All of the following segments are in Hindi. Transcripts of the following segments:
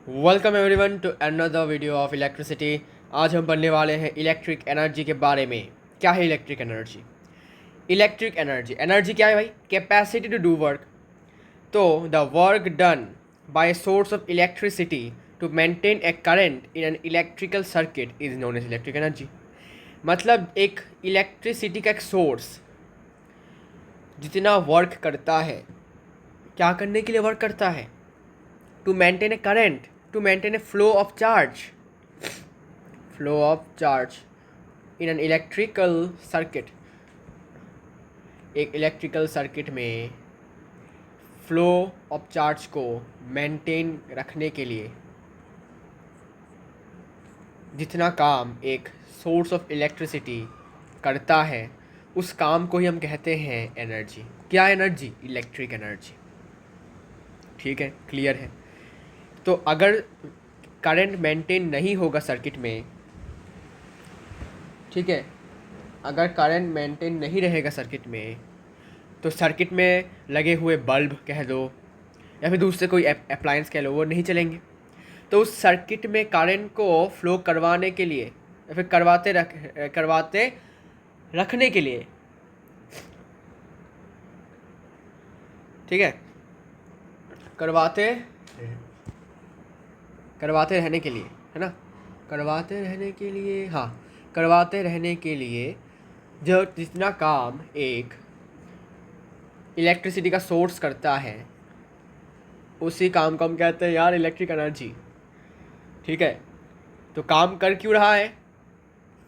Welcome everyone to another video of electricity. आज हम पढ़ने वाले हैं इलेक्ट्रिक एनर्जी के बारे में। क्या है electric energy? Electric energy energy क्या है भाई? Capacity to do work. तो the work done by source of electricity to maintain a current in an electrical circuit is known as electric energy. मतलब एक इलेक्ट्रिसिटी का एक सोर्स जितना वर्क करता है, क्या करने के लिए वर्क करता है? To maintain a current, to maintain a flow of charge in an electrical circuit। एक इलेक्ट्रिकल सर्किट में फ्लो ऑफ चार्ज को मेंटेन रखने के लिए जितना काम एक सोर्स ऑफ इलेक्ट्रिसिटी करता है, उस काम को ही हम कहते हैं एनर्जी। क्या एनर्जी? Electric energy. ठीक है, क्लियर है। तो अगर करंट मेंटेन नहीं होगा सर्किट में, ठीक है, अगर करंट मेंटेन नहीं रहेगा सर्किट में, तो सर्किट में लगे हुए बल्ब कह दो या फिर दूसरे कोई अप्लायंस कह लो, वो नहीं चलेंगे। तो उस सर्किट में करंट को फ्लो करवाने के लिए या फिर करवाते रखने के लिए, ठीक है, करवाते रहने के लिए, है ना, करवाते रहने के लिए जो जितना काम एक इलेक्ट्रिसिटी का सोर्स करता है, उसी काम को हम कहते हैं यार इलेक्ट्रिक एनर्जी। ठीक है, तो काम कर क्यों रहा है?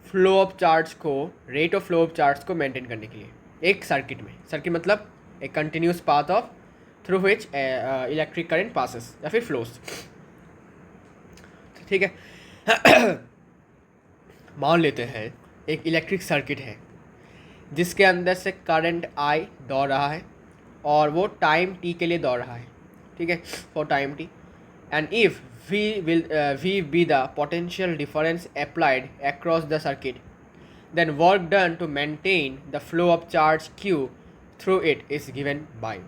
फ्लो ऑफ चार्ज को, rate of flow of charge को मेंटेन करने के लिए एक सर्किट में। सर्किट मतलब एक continuous path of through which electric current passes या फिर फ्लोस। ठीक है। मान लेते हैं एक इलेक्ट्रिक सर्किट है जिसके अंदर से करंट आई दौड़ रहा है और वो टाइम टी के लिए दौड़ रहा है। ठीक है, for time T. And if we be the potential difference applied across the circuit, then work done to maintain the flow of charge Q through it is given by.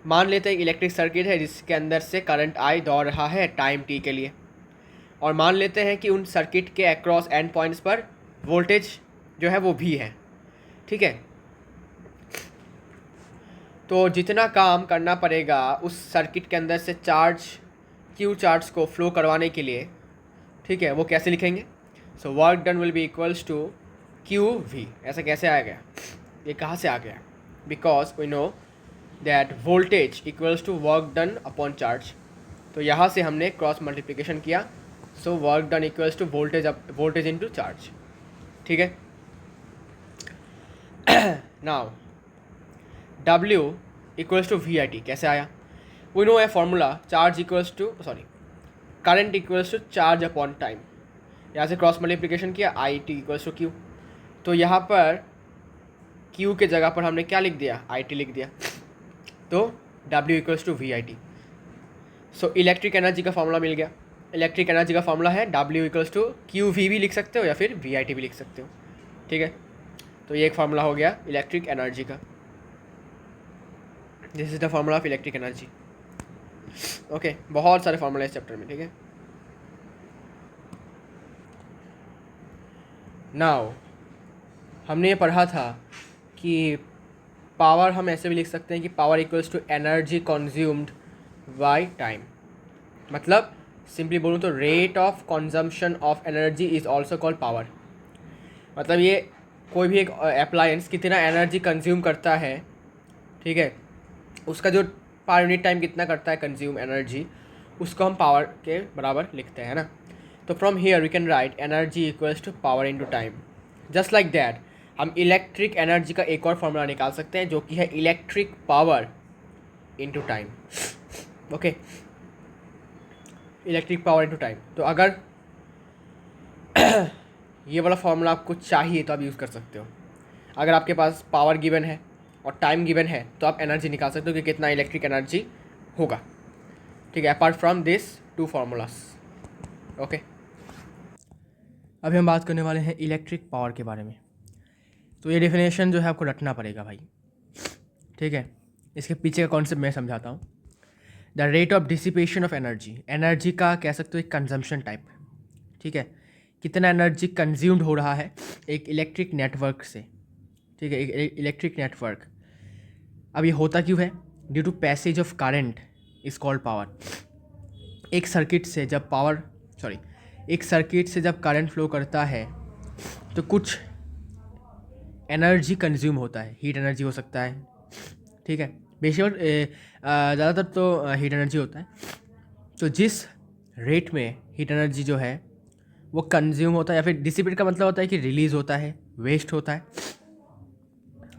मान लेते हैं इलेक्ट्रिक सर्किट है जिसके अंदर से करंट आई दौड़ रहा है टाइम टी के लिए, और मान लेते हैं कि उन सर्किट के अक्रॉस एंड पॉइंट्स पर वोल्टेज जो है वो भी है। ठीक है, तो जितना काम करना पड़ेगा उस सर्किट के अंदर से क्यू चार्ज को फ्लो करवाने के लिए, ठीक है, वो कैसे लिखेंगे? So work done will be equals to Q V. ऐसा कैसे आ गया? ये कहाँ से आ गया? Because we know that voltage equals to work done upon charge. तो यहाँ से हमने क्रॉस मल्टीप्लिकेशन किया, so work done equals to voltage into charge. ठीक है। Now W equals to V I T कैसे आया? We know a formula, current equals to charge upon time. यहाँ से क्रॉस मल्टीप्लिकेशन किया, I T equals to Q. तो यहाँ पर Q के जगह पर हमने क्या लिख दिया? आई टी लिख दिया। तो W equals to V I T. So electric energy का फॉर्मूला मिल गया। इलेक्ट्रिक एनर्जी का फॉर्मूला है W equals to Q V भी लिख सकते हो या फिर वी आई टी भी लिख सकते हो। ठीक है, तो ये एक फार्मूला हो गया इलेक्ट्रिक एनर्जी का। This is the formula of electric energy. Okay, बहुत सारे फार्मूला इस चैप्टर में। ठीक है, नाउ हमने ये पढ़ा था कि पावर हम ऐसे भी लिख सकते हैं कि power equals to energy consumed by time. मतलब सिंपली बोलूँ तो rate of consumption of energy is also called power. मतलब ये कोई भी एक अप्लायंस कितना एनर्जी कंज्यूम करता है, ठीक है, उसका जो पर यूनिट टाइम कितना करता है कंज्यूम एनर्जी, उसको हम पावर के बराबर लिखते हैं ना। तो from here we can write energy equals to power into time. Just like that हम इलेक्ट्रिक एनर्जी का एक और फॉर्मूला निकाल सकते हैं जो कि है electric power into time. Okay, electric power into time. तो अगर ये वाला फॉर्मूला आपको चाहिए तो आप यूज़ कर सकते हो। अगर आपके पास पावर गिवन है और टाइम गिवन है तो आप एनर्जी निकाल सकते हो कि कितना इलेक्ट्रिक एनर्जी होगा। ठीक है, apart from this two formulas. Okay, अभी हम बात करने वाले हैं इलेक्ट्रिक पावर के बारे में। तो ये डेफिनेशन जो है आपको रटना पड़ेगा भाई। ठीक है, इसके पीछे का कॉन्सेप्ट मैं समझाता हूँ। The rate of dissipation of energy, energy का कह सकते हो एक कंजम्पशन टाइप, ठीक है, कितना एनर्जी कंज्यूम्ड हो रहा है एक इलेक्ट्रिक नेटवर्क से, ठीक है, एक इलेक्ट्रिक नेटवर्क। अब ये होता क्यों है? Due to passage of current is called power. एक सर्किट से जब एक सर्किट से जब करंट फ्लो करता है तो कुछ एनर्जी कंज्यूम होता है, हीट एनर्जी हो सकता है, ठीक है, बेशक ज़्यादातर तो हीट एनर्जी होता है। तो जिस रेट में हीट एनर्जी जो है वो कंज्यूम होता है, या फिर डिसिपेट का मतलब होता है कि रिलीज़ होता है, वेस्ट होता है,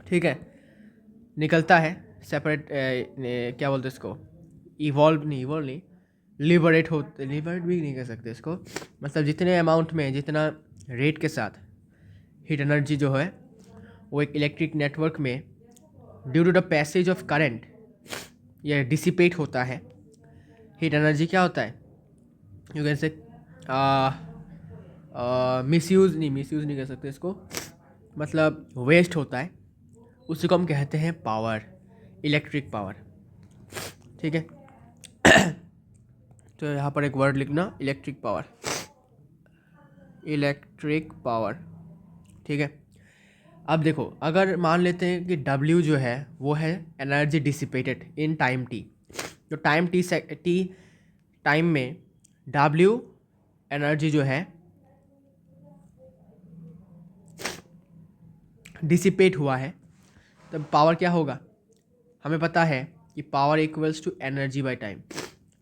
ठीक है, निकलता है, सेपरेट क्या बोलते हैं इसको, इवॉल्व नहीं, लिबरेट भी नहीं कह सकते इसको, मतलब जितने अमाउंट में, जितना रेट के साथ हीट एनर्जी जो है वो एक इलेक्ट्रिक नेटवर्क में due to the passage of current ये डिसिपेट होता है। हीट एनर्जी क्या होता है, यू कैन से मिसयूज़ नहीं कह सकते इसको, मतलब वेस्ट होता है, उसी को हम कहते हैं पावर, इलेक्ट्रिक पावर, ठीक है। तो यहाँ पर एक वर्ड लिखना, इलेक्ट्रिक पावर, ठीक है। अब देखो, अगर मान लेते हैं कि W जो है वो है energy dissipated in time t, तो टाइम में W एनर्जी जो है डिसिपेट हुआ है, तब पावर क्या होगा? हमें पता है कि power equals to energy by time,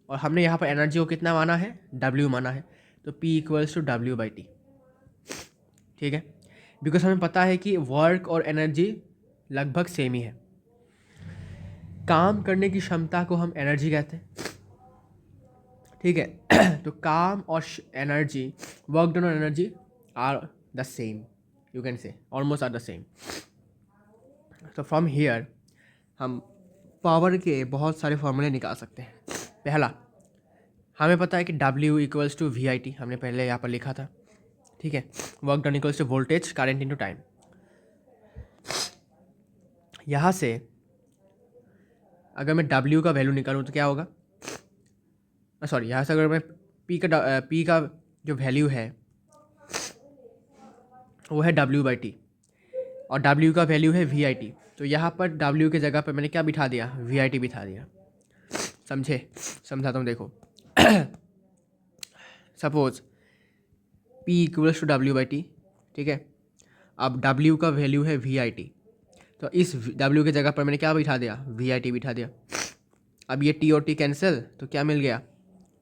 और हमने यहाँ पर एनर्जी को कितना माना है? W माना है, तो P equals to W by T, ठीक है, बिकॉज हमें पता है कि वर्क और एनर्जी लगभग सेम ही है। काम करने की क्षमता को हम एनर्जी कहते हैं, ठीक है। तो काम और एनर्जी, वर्क डन और energy are the same, you can say almost are the same. तो फ्रॉम हियर हम पावर के बहुत सारे फॉर्मूले निकाल सकते हैं। पहला, हमें पता है कि W इक्वल्स टू VIT, हमने पहले यहाँ पर लिखा था, ठीक है, work done equals to voltage current into time. यहाँ से अगर मैं W का वैल्यू निकालूँ तो क्या होगा? यहाँ से अगर मैं P का जो वैल्यू है वो है W बाई टी, और W का वैल्यू है VIT, तो यहाँ पर W के जगह पर मैंने क्या बिठा दिया? VIT बिठा दिया। समझाता हूँ, देखो। Suppose P equals to W by T, ठीक है, अब W का वैल्यू है VIT, तो इस W के जगह पर मैंने क्या बिठा दिया? VIT बिठा दिया। अब ये T और T कैंसिल, तो क्या मिल गया?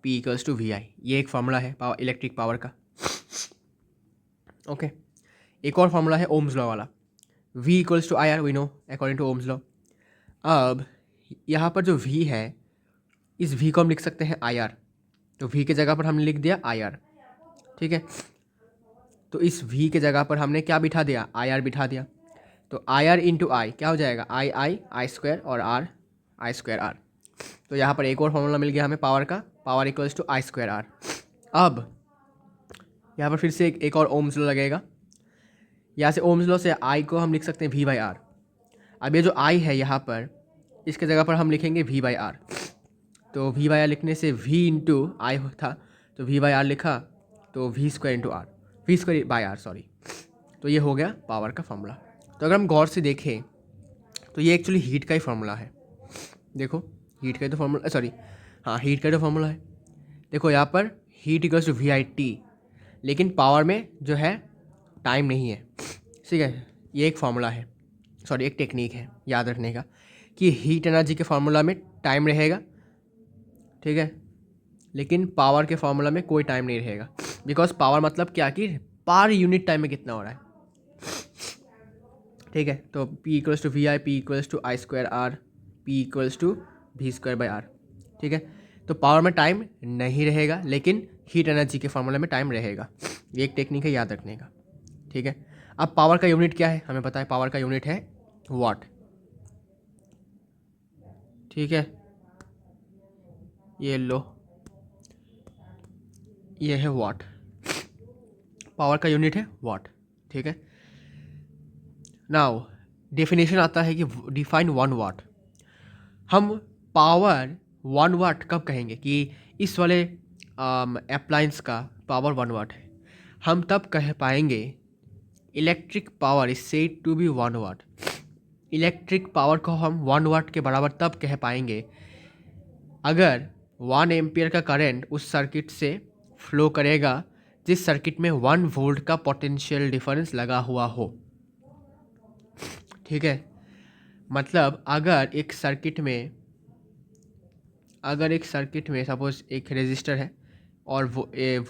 P equals to VI। ये एक फार्मूला है इलेक्ट्रिक पावर का, ओके। एक और फार्मूला है ओम्स लॉ वाला, V equals to IR, we know according to Ohm's law. अब यहाँ पर जो V है, इस V को हम लिख सकते हैं IR, तो V के जगह पर हमने लिख दिया IR, ठीक है। तो इस V के जगह पर हमने क्या बिठा दिया? IR बिठा दिया, तो IR इंटू आई क्या हो जाएगा? आई स्क्वायर, और R आई स्क्वायर R। तो यहाँ पर एक और फॉर्मूला मिल गया हमें पावर का, power equals to I square R। अब यहाँ पर फिर से एक और ओम्स लॉ लगेगा, यहाँ से ओम्स लॉ से I को हम लिख सकते हैं V बाई आर। अब ये जो I है यहाँ पर, इसके जगह पर हम लिखेंगे V बाई आर, तो V बाई आर लिखने से V इंटू आई था, तो V बाई आर लिखा, तो V square into R, V square by R, sorry. तो ये हो गया पावर का फॉर्मूला। तो अगर हम गौर से देखें तो ये एक्चुअली हीट का ही फॉर्मूला है। देखो, हीट का ही तो फॉर्मूला, सॉरी हाँ, हीट का तो फॉर्मूला है। देखो यहाँ पर हीट इक्वल्स टू VIT, लेकिन पावर में जो है टाइम नहीं है, ठीक है। ये एक फार्मूला है, सॉरी एक टेक्निक है याद रखने का, कि हीट एनर्जी के फार्मूला में टाइम रहेगा, ठीक है, लेकिन पावर के फार्मूला में कोई टाइम नहीं रहेगा। बिकॉज पावर मतलब क्या, कि पर यूनिट टाइम में कितना हो रहा है, ठीक है। तो P equals to VI, P equals to I square R, P equals to V square by R, ठीक है। तो पावर में टाइम नहीं रहेगा, लेकिन हीट एनर्जी के फार्मूले में टाइम रहेगा। ये एक टेक्निक है याद रखने का, ठीक है। अब पावर का यूनिट क्या है? हमें पता है पावर का यूनिट है वाट, ठीक है, ये लो, ये है वाट, पावर का यूनिट है वाट, ठीक है। नाउ डेफिनेशन आता है कि डिफाइन 1 वाट। हम पावर वन वाट कब कहेंगे कि इस वाले अप्लायंस का पावर वन वाट है? हम तब कह पाएंगे electric power is said to be one watt. Electric power को हम वन वाट के बराबर तब कह पाएंगे अगर 1 एम्पियर का करंट उस सर्किट से फ्लो करेगा जिस सर्किट में 1 वोल्ट का पोटेंशियल डिफरेंस लगा हुआ हो। ठीक है, मतलब अगर एक सर्किट में सपोज एक रेजिस्टर है और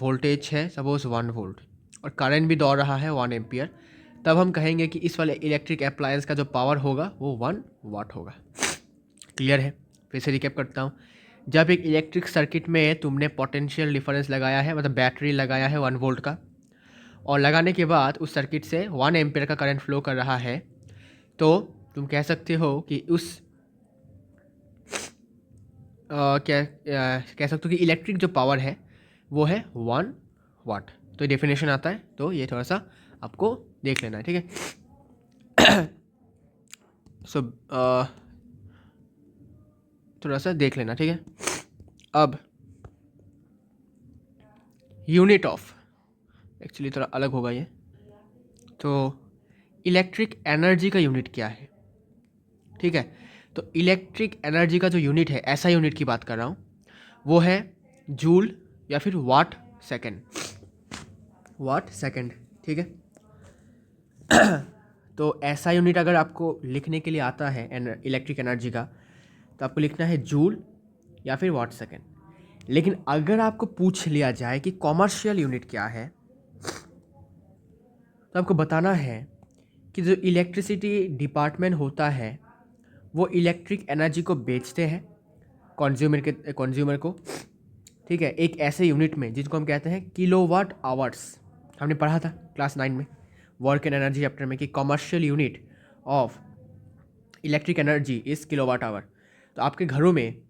वोल्टेज है सपोज 1 वोल्ट और करंट भी दौड़ रहा है 1 एम्पियर, तब हम कहेंगे कि इस वाले इलेक्ट्रिक अप्लायंस का जो पावर होगा वो 1 वाट होगा। क्लियर है? फिर से रिकैप करता हूँ। जब एक इलेक्ट्रिक सर्किट में तुमने पोटेंशियल डिफरेंस लगाया है, मतलब बैटरी लगाया है 1 वोल्ट का, और लगाने के बाद उस सर्किट से 1 एम्पियर का करंट फ्लो कर रहा है, तो तुम कह सकते हो कि कह सकते हो कि इलेक्ट्रिक जो पावर है वो है 1 वाट। तो डेफिनेशन आता है, तो ये थोड़ा सा आपको देख लेना है। ठीक है, सो थोड़ा सा देख लेना। ठीक है, अब यूनिट ऑफ, एक्चुअली थोड़ा अलग होगा ये। तो इलेक्ट्रिक एनर्जी का यूनिट क्या है? ठीक है, तो इलेक्ट्रिक एनर्जी का जो यूनिट है, ऐसा यूनिट की बात कर रहा हूँ, वो है जूल या फिर वाट सेकेंड। ठीक है, तो ऐसा यूनिट अगर आपको लिखने के लिए आता है इलेक्ट्रिक एनर्जी का, तो आपको लिखना है जूल या फिर वाट सेकेंड। लेकिन अगर आपको पूछ लिया जाए कि कॉमर्शियल यूनिट क्या है, तो आपको बताना है कि जो इलेक्ट्रिसिटी डिपार्टमेंट होता है वो इलेक्ट्रिक एनर्जी को बेचते हैं कंज्यूमर को। ठीक है, एक ऐसे यूनिट में जिसको हम कहते हैं किलोवाट आवर्स। हमने पढ़ा था क्लास 9 में वर्क एंड एनर्जी चैप्टर में कि commercial unit of electric energy is kilowatt hour. तो आपके घरों में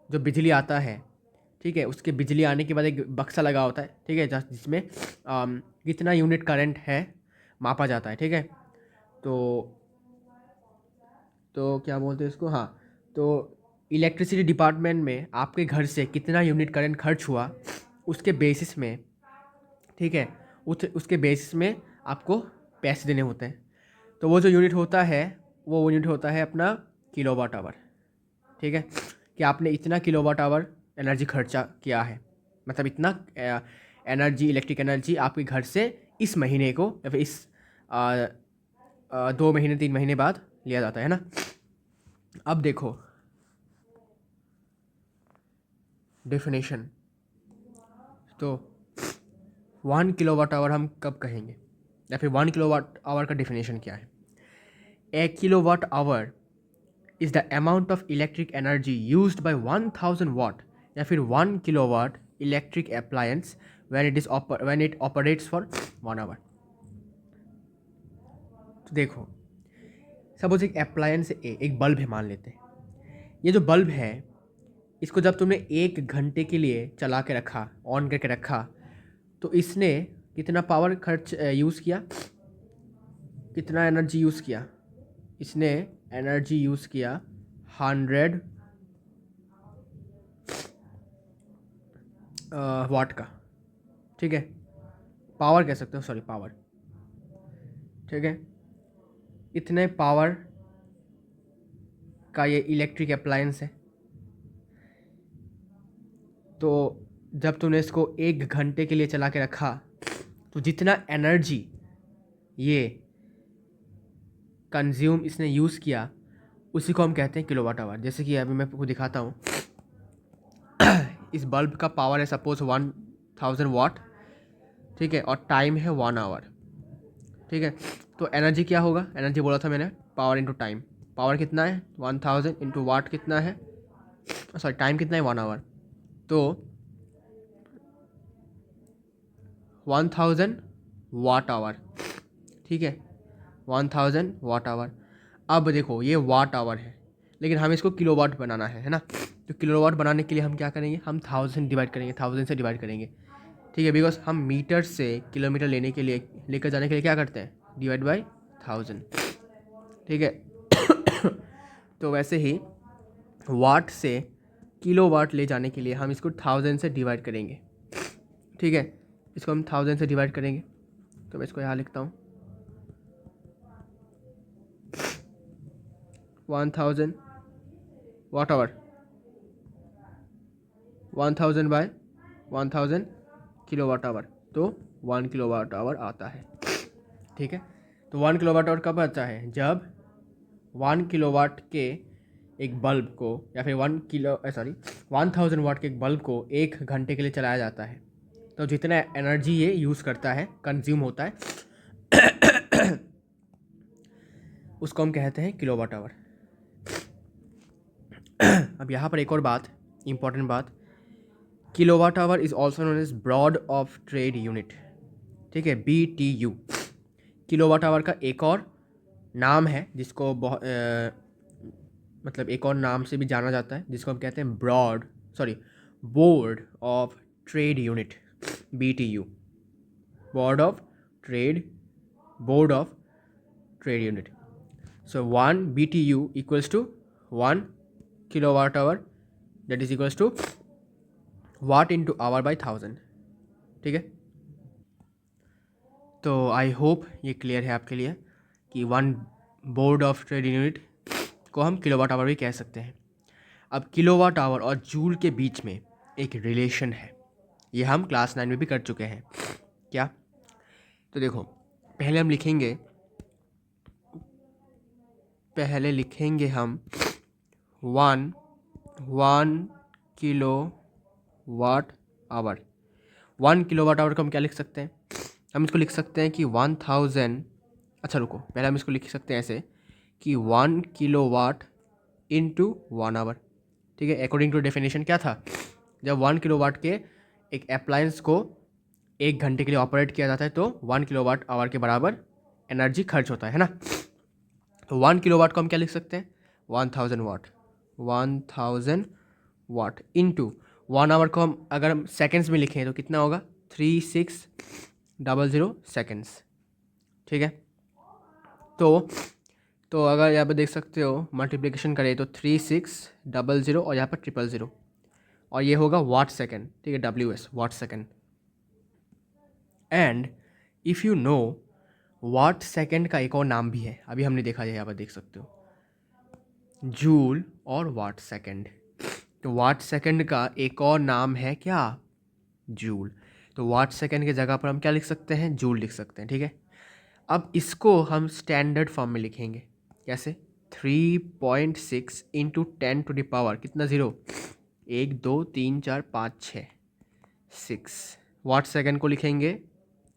जो बिजली आता है, ठीक है, उसके बिजली आने के बाद एक बक्सा लगा होता है, ठीक है, जिसमें कितना यूनिट करंट है मापा जाता है। ठीक है, तो क्या बोलते हैं इसको, हाँ, तो इलेक्ट्रिसिटी डिपार्टमेंट में आपके घर से कितना यूनिट करंट खर्च हुआ उसके बेसिस में, ठीक है, उसके बेसिस में आपको पैसे देने होते हैं। तो वो जो यूनिट होता है वो यूनिट होता है अपना किलोवाट आवर। ठीक है, कि आपने इतना किलोवाट आवर एनर्जी खर्चा किया है, मतलब इतना एनर्जी, इलेक्ट्रिक एनर्जी आपके घर से इस महीने को या फिर इस 2 महीने 3 महीने बाद लिया जाता है ना। अब देखो डेफिनेशन, तो 1 किलोवाट आवर हम कब कहेंगे, या फिर 1 किलोवाट आवर का डेफिनेशन क्या है? A kilowatt hour is the amount of electric energy used by 1000 watt या फिर 1 kilowatt electric appliance when it operates for 1 hour. तो देखो सपोज एक अप्लायंस एक बल्ब है मान लेते हैं। ये जो बल्ब है इसको जब तुमने 1 घंटे के लिए चला के रखा, ऑन करके रखा, तो इसने कितना पावर यूज़ किया, कितना एनर्जी यूज़ किया? इसने एनर्जी यूज़ किया 100 वाट का। ठीक है, पावर कह सकते हो, सॉरी पावर। ठीक है, इतने पावर का ये इलेक्ट्रिक अप्लायंस है। तो जब तूने इसको 1 घंटे के लिए चला के रखा, तो जितना एनर्जी ये कंज्यूम इसने यूज़ किया उसी को हम कहते हैं किलोवाट आवर। जैसे कि अभी मैं आपको दिखाता हूँ, इस बल्ब का पावर है सपोज 1000 वाट, ठीक है, और टाइम है 1 आवर। ठीक है, तो एनर्जी क्या होगा? एनर्जी बोला था मैंने, पावर इंटू टाइम। पावर कितना है? 1000 इंटू वाट कितना है, सॉरी टाइम कितना है? 1 आवर। तो 1000 वाट आवर। ठीक है, 1000 वाट आवर। अब देखो ये वाट आवर है, लेकिन हमें इसको किलोवाट बनाना है ना। तो किलोवाट बनाने के लिए हम क्या करेंगे? हम 1000 डिवाइड करेंगे, 1000 से डिवाइड करेंगे। ठीक है, बिकॉज हम मीटर से किलोमीटर लेकर जाने के लिए क्या करते हैं? Divide by 1000। ठीक है, तो वैसे ही वाट से किलोवाट ले जाने के लिए हम इसको 1000 से डिवाइड करेंगे, ठीक है। इसको हम 1000 से डिवाइड करेंगे, तो मैं इसको यहाँ लिखता हूँ 1000 watt hour, 1000 by 1000 kilowatt hour, तो 1 किलोवाट आवर आता है, ठीक है। तो 1 किलोवाट आवर कब आता है? जब 1 किलोवाट के एक बल्ब को या फिर 1000 वाट के एक बल्ब को 1 घंटे के लिए चलाया जाता है, तो जितना एनर्जी ये यूज़ करता है, कंज्यूम होता है, उसको हम कहते हैं किलोवाट आवर। अब यहाँ पर एक और बात, इम्पॉर्टेंट बात, kilowatt hour is also known as board of trade unit, ठीक है, BTU। किलोवाट आवर का एक और नाम है जिसको मतलब एक और नाम से भी जाना जाता है, जिसको हम कहते हैं board of trade unit, BTU, board of trade unit. So 1 BTU equals to 1 kilowatt hour, that is equals to watt into hour by 1000, ठीक है। तो आई होप ये क्लियर है आपके लिए कि 1 बोर्ड ऑफ ट्रेड यूनिट को हम किलोवाट आवर भी कह सकते हैं। अब किलोवाट आवर और जूल के बीच में एक रिलेशन है, ये हम क्लास 9 में भी कर चुके हैं। क्या? तो देखो, पहले लिखेंगे हम 1 किलोवाट आवर। 1 किलोवाट आवर को हम क्या लिख सकते हैं? हम इसको लिख सकते हैं कि 1000, अच्छा रुको, पहले हम इसको लिख सकते हैं ऐसे कि 1 किलोवाट इंटू 1 आवर, ठीक है। अकॉर्डिंग टू डेफिनेशन क्या था? जब 1 किलोवाट के एक अप्लायंस को 1 घंटे के लिए ऑपरेट किया जाता है तो 1 किलोवाट आवर के बराबर एनर्जी खर्च होता है ना। तो 1 किलोवाट को हम क्या लिख सकते हैं? 1000 वाट इंटू 1 आवर को अगर हम सेकेंड्स में लिखें तो कितना होगा? 3600 सेकेंड्स, ठीक है। तो अगर यहाँ पर देख सकते हो, मल्टीप्लिकेशन करें तो 3600 और यहाँ पर 000 और ये होगा वाट सेकेंड, ठीक है, WS, watt second. And if you know, watt second का एक और नाम भी है, अभी हमने देखा है, यहाँ पर देख सकते हो, जूल और वाट सेकेंड। तो वाट सेकेंड का एक और नाम है क्या? जूल। तो वाट सेकेंड की जगह पर हम क्या लिख सकते हैं? जूल लिख सकते हैं, ठीक है। अब इसको हम स्टैंडर्ड फॉर्म में लिखेंगे, कैसे? 3.6 इंटू 10 टू द पावर कितना? 0, 1 2 3 4 5 6 6। वाट सेकेंड को लिखेंगे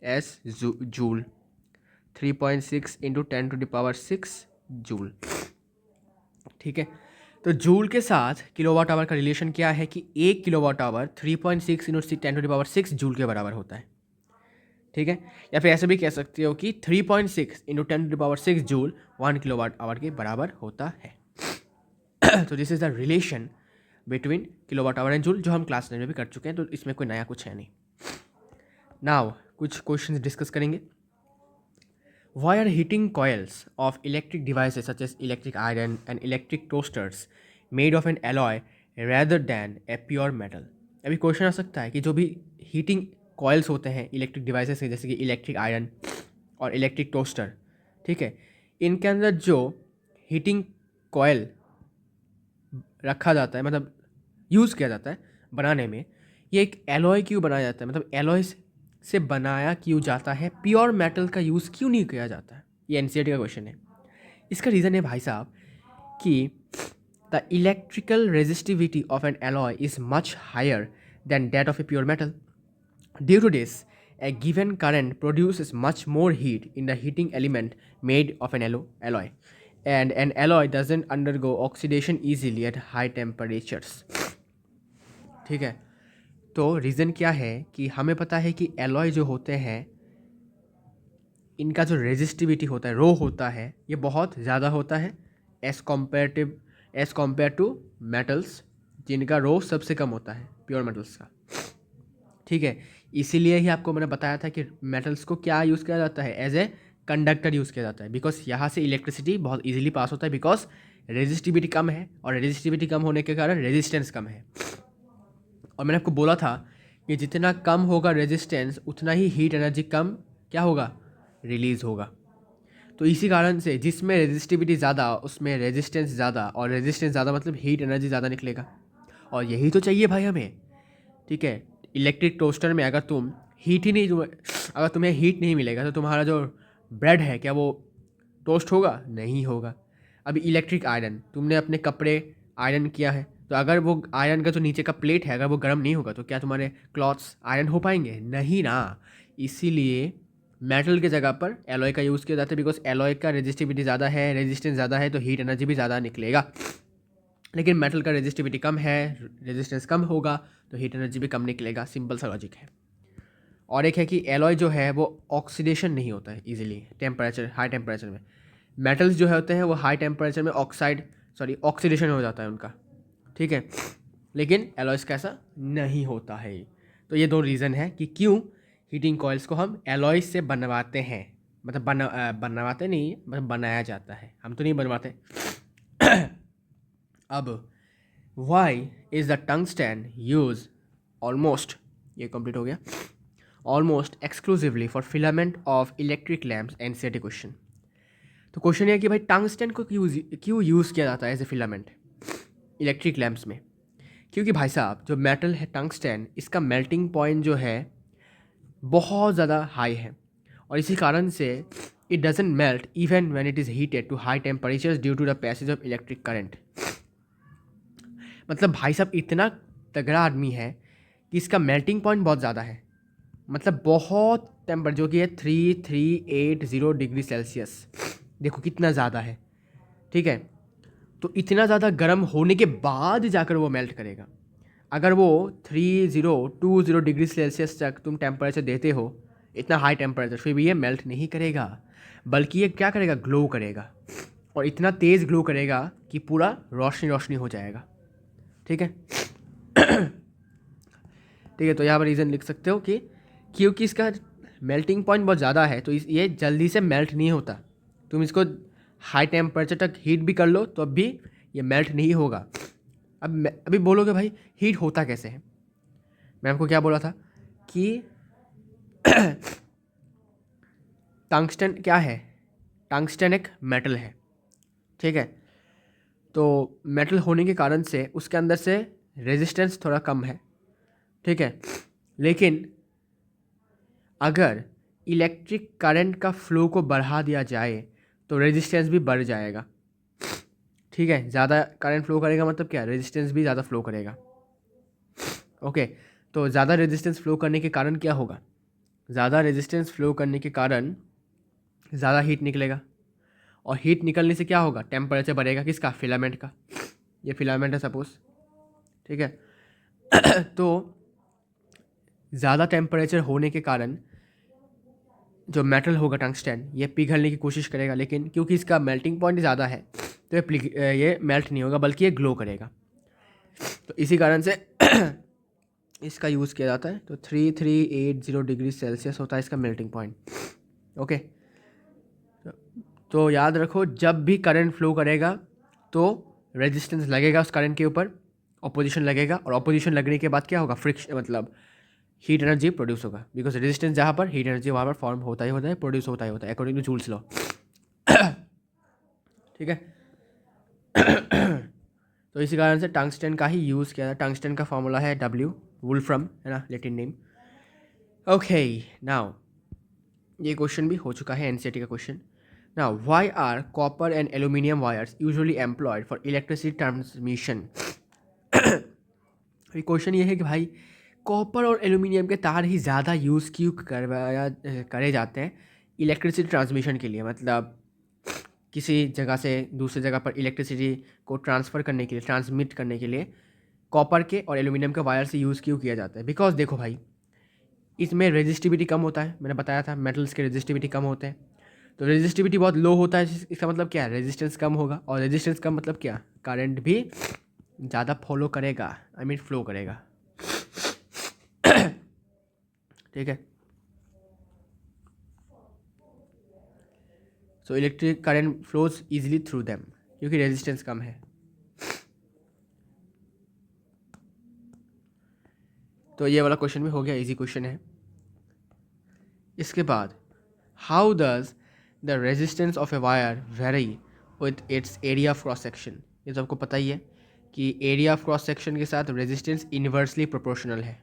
as joule, 3.6 into 10 to the power 6 joule, ठीक है। तो जूल के साथ किलोवाट आवर का रिलेशन क्या है कि 1 kilowatt hour 3.6 into 10 to the power 6 joule के बराबर होता है, ठीक है। या फिर ऐसे भी कह सकते हो कि 3.6 into 10 to the power 6 joule 1 kilowatt hour के बराबर होता है। तो this is the relation between kilowatt hour and joule, जो हम क्लास 9 में भी कर चुके हैं, तो इसमें कोई नया कुछ है नहीं। नाउ कुछ क्वेश्चंस डिस्कस करेंगे। Why are heating coils of electric devices such as electric iron and electric toasters made of an alloy rather than a pure metal? अभी क्वेश्चन आ सकता है कि जो भी हीटिंग कॉयल्स होते हैं इलेक्ट्रिक डिवाइसेस के, जैसे कि इलेक्ट्रिक आयरन और इलेक्ट्रिक टोस्टर, ठीक है, इनके अंदर जो हीटिंग कॉयल रखा जाता है, मतलब यूज़ किया जाता है बनाने में, ये एक एलॉय क्यों बनाया जाता है? मतलब एलॉय से बनाया क्यों जाता है? प्योर मेटल का यूज़ क्यों नहीं किया जाता है? ये एनसीईआरटी का क्वेश्चन है। इसका रीज़न है भाई साहब कि the electrical resistivity of an alloy is much higher than that of a pure metal. Due to this, a given current produces much more heat in the heating element made of an alloy, and an alloy doesn't undergo oxidation easily at high temperatures, ठीक है। तो रीज़न क्या है कि हमें पता है कि एलॉय जो होते हैं, इनका जो रेजिस्टिविटी होता है, रो होता है, ये बहुत ज़्यादा होता है एज़ कम्पेयर टू मेटल्स, जिनका रो सबसे कम होता है प्योर मेटल्स का, ठीक है। इसीलिए ही आपको मैंने बताया था कि मेटल्स को क्या यूज़ किया जाता है? एज ए कंडक्टर यूज़ किया जाता है, बिकॉज यहाँ से इलेक्ट्रिसिटी बहुत इजीली पास होता है, बिकॉज रेजिस्टिविटी कम है, और रेजिस्टिविटी कम होने के कारण रेजिस्टेंस कम है। और मैंने आपको बोला था कि जितना कम होगा रेजिस्टेंस उतना ही हीट एनर्जी कम क्या होगा, रिलीज़ होगा। तो इसी कारण से जिसमें रेजिस्टिविटी ज़्यादा उसमें रेजिस्टेंस ज़्यादा, और रेजिस्टेंस ज़्यादा मतलब हीट एनर्जी ज़्यादा निकलेगा, और यही तो चाहिए भाई हमें। ठीक है, इलेक्ट्रिक टोस्टर में अगर तुम हीट ही नहीं, अगर तुम्हें हीट नहीं मिलेगा तो तुम्हारा जो ब्रेड है क्या वो टोस्ट होगा, नहीं होगा। अभी इलेक्ट्रिक आयरन, तुमने अपने कपड़े आयरन किया है, तो अगर वो आयरन का जो नीचे का प्लेट है अगर वो गर्म नहीं होगा तो क्या तुम्हारे क्लॉथ्स आयरन हो पाएंगे, नहीं ना। इसीलिए मेटल के जगह पर एलॉय का यूज़ किया जाता है, बिकॉज एलॉय का रेजिस्टिविटी ज़्यादा है, रेजिस्टेंस ज़्यादा है, तो हीट एनर्जी भी ज़्यादा निकलेगा। लेकिन मेटल का रेजिस्टिविटी कम है, रेजिस्टेंस कम होगा, तो हीट एनर्जी भी कम निकलेगा। सिंपल सा लॉजिक है। और एक है कि एलॉय जो है वो ऑक्सीडेशन नहीं होता है इजीली टेम्परेचर, हाई टेम्परेचर में। मेटल्स जो होते हैं वो हाई टेम्परेचर में ऑक्सीडेशन हो जाता है उनका। ठीक है, लेकिन एलॉयस का ऐसा नहीं होता है। तो ये दो रीज़न है कि क्यों हीटिंग कॉइल्स को हम एलॉयस से बनवाते हैं, मतलब बनवाते नहीं, मतलब बनाया जाता है, हम तो नहीं बनवाते। अब why is the tungsten use almost, ये कंप्लीट हो गया, almost exclusively for filament of electric lamps and set question. तो क्वेश्चन ये कि भाई टंगस्टन को क्यों यूज़ किया जाता है as a filament electric lamps में। क्योंकि भाई साहब जो मेटल है टंगस्टन, इसका मेल्टिंग पॉइंट जो है बहुत ज़्यादा हाई है, और इसी कारण से it doesn't melt even when it is heated to high temperatures due to the passage of electric current. मतलब भाई साहब इतना तगड़ा आदमी है कि इसका मेल्टिंग पॉइंट बहुत ज़्यादा है, मतलब बहुत टेम्पर, जो कि है 3380 डिग्री सेल्सियस। देखो कितना ज़्यादा है। ठीक है, तो इतना ज़्यादा गर्म होने के बाद जाकर वो मेल्ट करेगा। अगर वो 3020 डिग्री सेल्सियस तक तुम टेम्परेचर देते हो, इतना हाई टेम्परेचर, फिर भी ये मेल्ट नहीं करेगा, बल्कि ये क्या करेगा, ग्लो करेगा, और इतना तेज़ ग्लो करेगा कि पूरा रोशनी रोशनी हो जाएगा। ठीक है। ठीक है, तो यहाँ पर रीज़न लिख सकते हो कि क्योंकि इसका मेल्टिंग पॉइंट बहुत ज़्यादा है, तो ये जल्दी से मेल्ट नहीं होता। तुम इसको हाई टेम्परेचर तक हीट भी कर लो तो अब भी ये मेल्ट नहीं होगा। अब अभी बोलोगे भाई हीट होता कैसे है। मैं आपको क्या बोला था कि टंगस्टन क्या है, टंगस्टन एक मेटल है। ठीक है, तो मेटल होने के कारण से उसके अंदर से रेजिस्टेंस थोड़ा कम है। ठीक है, लेकिन अगर इलेक्ट्रिक करंट का फ्लो को बढ़ा दिया जाए तो रेजिस्टेंस भी बढ़ जाएगा। ठीक है, ज़्यादा करंट फ्लो करेगा मतलब क्या, रेजिस्टेंस भी ज़्यादा फ्लो करेगा। ओके, तो ज़्यादा रेजिस्टेंस फ्लो करने के कारण क्या होगा, ज़्यादा रेजिस्टेंस फ्लो करने के कारण ज़्यादा हीट निकलेगा, और हीट निकलने से क्या होगा, टेम्परेचर बढ़ेगा, किसका, फिलामेंट का। ये फिलामेंट है सपोज। ठीक है। तो ज़्यादा टेम्परेचर होने के कारण जो मेटल होगा टंगस्टन, ये पिघलने की कोशिश करेगा, लेकिन क्योंकि इसका मेल्टिंग पॉइंट ज़्यादा है तो ये मेल्ट नहीं होगा, बल्कि ये ग्लो करेगा। तो इसी कारण से इसका यूज़ किया जाता है। तो 3380 डिग्री सेल्सियस होता है इसका मेल्टिंग पॉइंट। ओके, तो याद रखो जब भी करंट फ्लो करेगा तो रेजिस्टेंस लगेगा उस करंट के ऊपर, ऑपोजिशन लगेगा, और ऑपोजिशन लगने के बाद क्या होगा, फ्रिक्शन, मतलब हीट एनर्जी प्रोड्यूस होगा, बिकॉज रेजिस्टेंस जहाँ पर हीट एनर्जी वहाँ पर फॉर्म होता ही होता है, प्रोड्यूस होता ही होता है, अकॉर्डिंग टू जूल्स लॉ। ठीक है। तो इसी कारण से टंगस्टन का ही यूज़ किया था। टंगस्टन का फॉर्मूला है W, वुल्फ्रम है ना, लेटिन नेम। ओके, नाउ ये क्वेश्चन भी हो चुका है, एनसीईआरटी का question. Now why are copper and aluminium wires usually employed for electricity transmission. Question ये है कि भाई कॉपर और एल्यूमिनियम के तार ही ज़्यादा यूज़ क्यों करे जाते हैं इलेक्ट्रिसिटी ट्रांसमिशन के लिए, मतलब किसी जगह से दूसरी जगह पर इलेक्ट्रिसिटी को ट्रांसफ़र करने के लिए, ट्रांसमिट करने के लिए कॉपर के और एल्यूमिनियम के वायर से यूज़ क्यों किया जाता है। बिकॉज देखो भाई इसमें रेजिस्टिविटी कम होता है, मैंने बताया था मेटल्स के रेजिस्टिविटी कम होते हैं, तो रेजिस्टिविटी बहुत लो होता है, इसका मतलब क्या है, रेजिस्टेंस कम होगा, और रेजिस्टेंस कम मतलब क्या, करंट भी ज़्यादा फॉलो करेगा, आई मीन फ्लो करेगा। ठीक है, so electric current flows easily through them. क्योंकि रेजिस्टेंस कम है। तो ये वाला क्वेश्चन भी हो गया, इजी क्वेश्चन है। इसके बाद how does the resistance of a wire very with its area of cross section. ये तो आपको पता ही है कि एरिया ऑफ क्रॉस सेक्शन के साथ रेजिस्टेंस इन्वर्सली प्रोपोर्शनल है।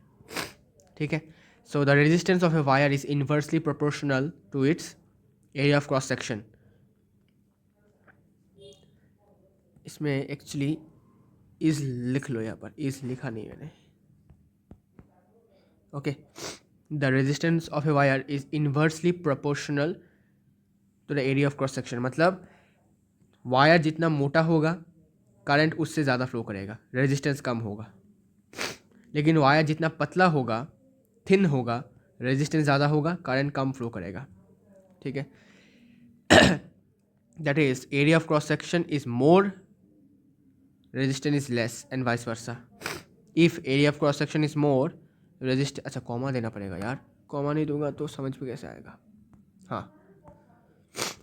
ठीक है, so the resistance of a wire is inversely proportional to its area of cross section. इसमें एक्चुअली इज लिख लो, यहाँ पर इज लिखा नहीं मैंने। Okay, the resistance of a wire is inversely proportional to the area of cross section. मतलब वायर जितना मोटा होगा करंट उससे ज़्यादा फ्लो करेगा, रेजिस्टेंस कम होगा। लेकिन वायर जितना पतला होगा, थिन होगा, रेजिस्टेंस ज़्यादा होगा, करंट कम फ्लो करेगा। ठीक है, that is area of cross section is more, resistance is less and vice versa. If area of cross section is more अच्छा कॉमा देना पड़ेगा यार, कॉमा नहीं दूंगा तो समझ में कैसे आएगा। हाँ,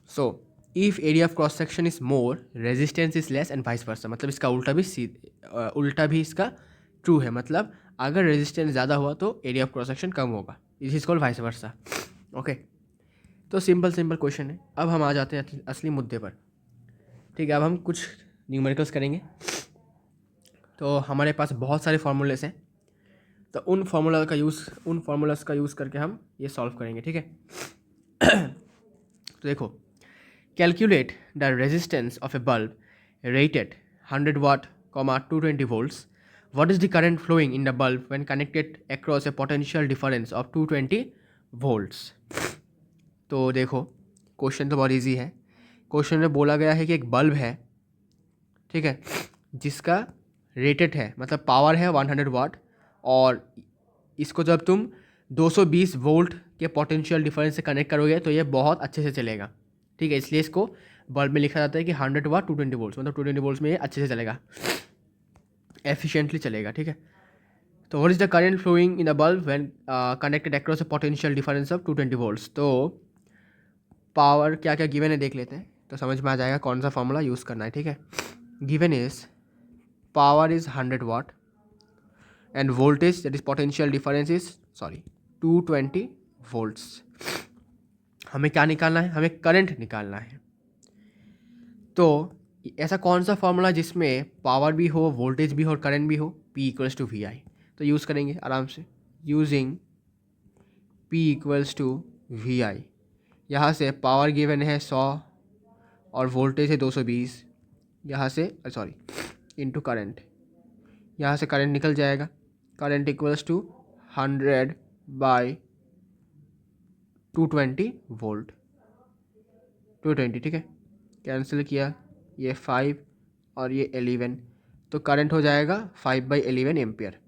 so if area of cross section is more resistance is less and vice versa. मतलब इसका उल्टा भी इसका ट्रू है। मतलब अगर रेजिस्टेंस ज़्यादा हुआ तो एरिया ऑफ क्रॉस सेक्शन कम होगा, it is called vice versa. Okay, तो सिंपल क्वेश्चन है। अब हम आ जाते हैं असली मुद्दे पर। ठीक है, अब हम कुछ न्यूमेरिकल्स करेंगे। तो हमारे पास बहुत सारे फार्मूलेस हैं, तो उन फार्मूलास का यूज़ करके हम ये सॉल्व करेंगे। ठीक है, तो देखो, calculate the resistance of a bulb rated 100 watt, 220 volts. What is the current flowing in the bulb when connected across a potential difference of 220 volts? तो देखो, क्वेश्चन तो बहुत इजी है। क्वेश्चन में बोला गया है कि एक बल्ब है, ठीक है, जिसका रेटेड है, मतलब पावर है 100 वाट, और इसको जब तुम 220 वोल्ट के पोटेंशियल डिफरेंस से कनेक्ट करोगे तो ये बहुत अच्छे से चलेगा। ठीक है, इसलिए इसको बल्ब में लिखा जाता है कि 100 वाट 220 वोल्ट्स, मतलब 220 वोल्ट्स में ये अच्छे से चलेगा, एफिशिएंटली चलेगा। ठीक है, तो what is the current flowing in the bulb when connected across a potential difference of 220 volts. तो पावर क्या क्या गिवन है देख लेते हैं, तो समझ में आ जाएगा कौन सा फॉर्मूला यूज़ करना है। ठीक है, given is power is 100 watt and voltage that is potential difference is 220 volts. हमें क्या निकालना है? हमें करंट निकालना है। तो ऐसा कौन सा फॉर्मूला जिसमें पावर भी हो, वोल्टेज भी हो और करंट भी हो? P equals to V I. तो यूज़ करेंगे आराम से, using P equals to V I. यहाँ से पावर गिवन है 100 और वोल्टेज है 220, यहाँ से इनटू करंट, यहाँ से करंट निकल जाएगा। Current equals to 100 by 220 volt, 220। ठीक है, कैंसिल किया, ये 5 और ये 11, तो करंट हो जाएगा 5/11 एम्पियर।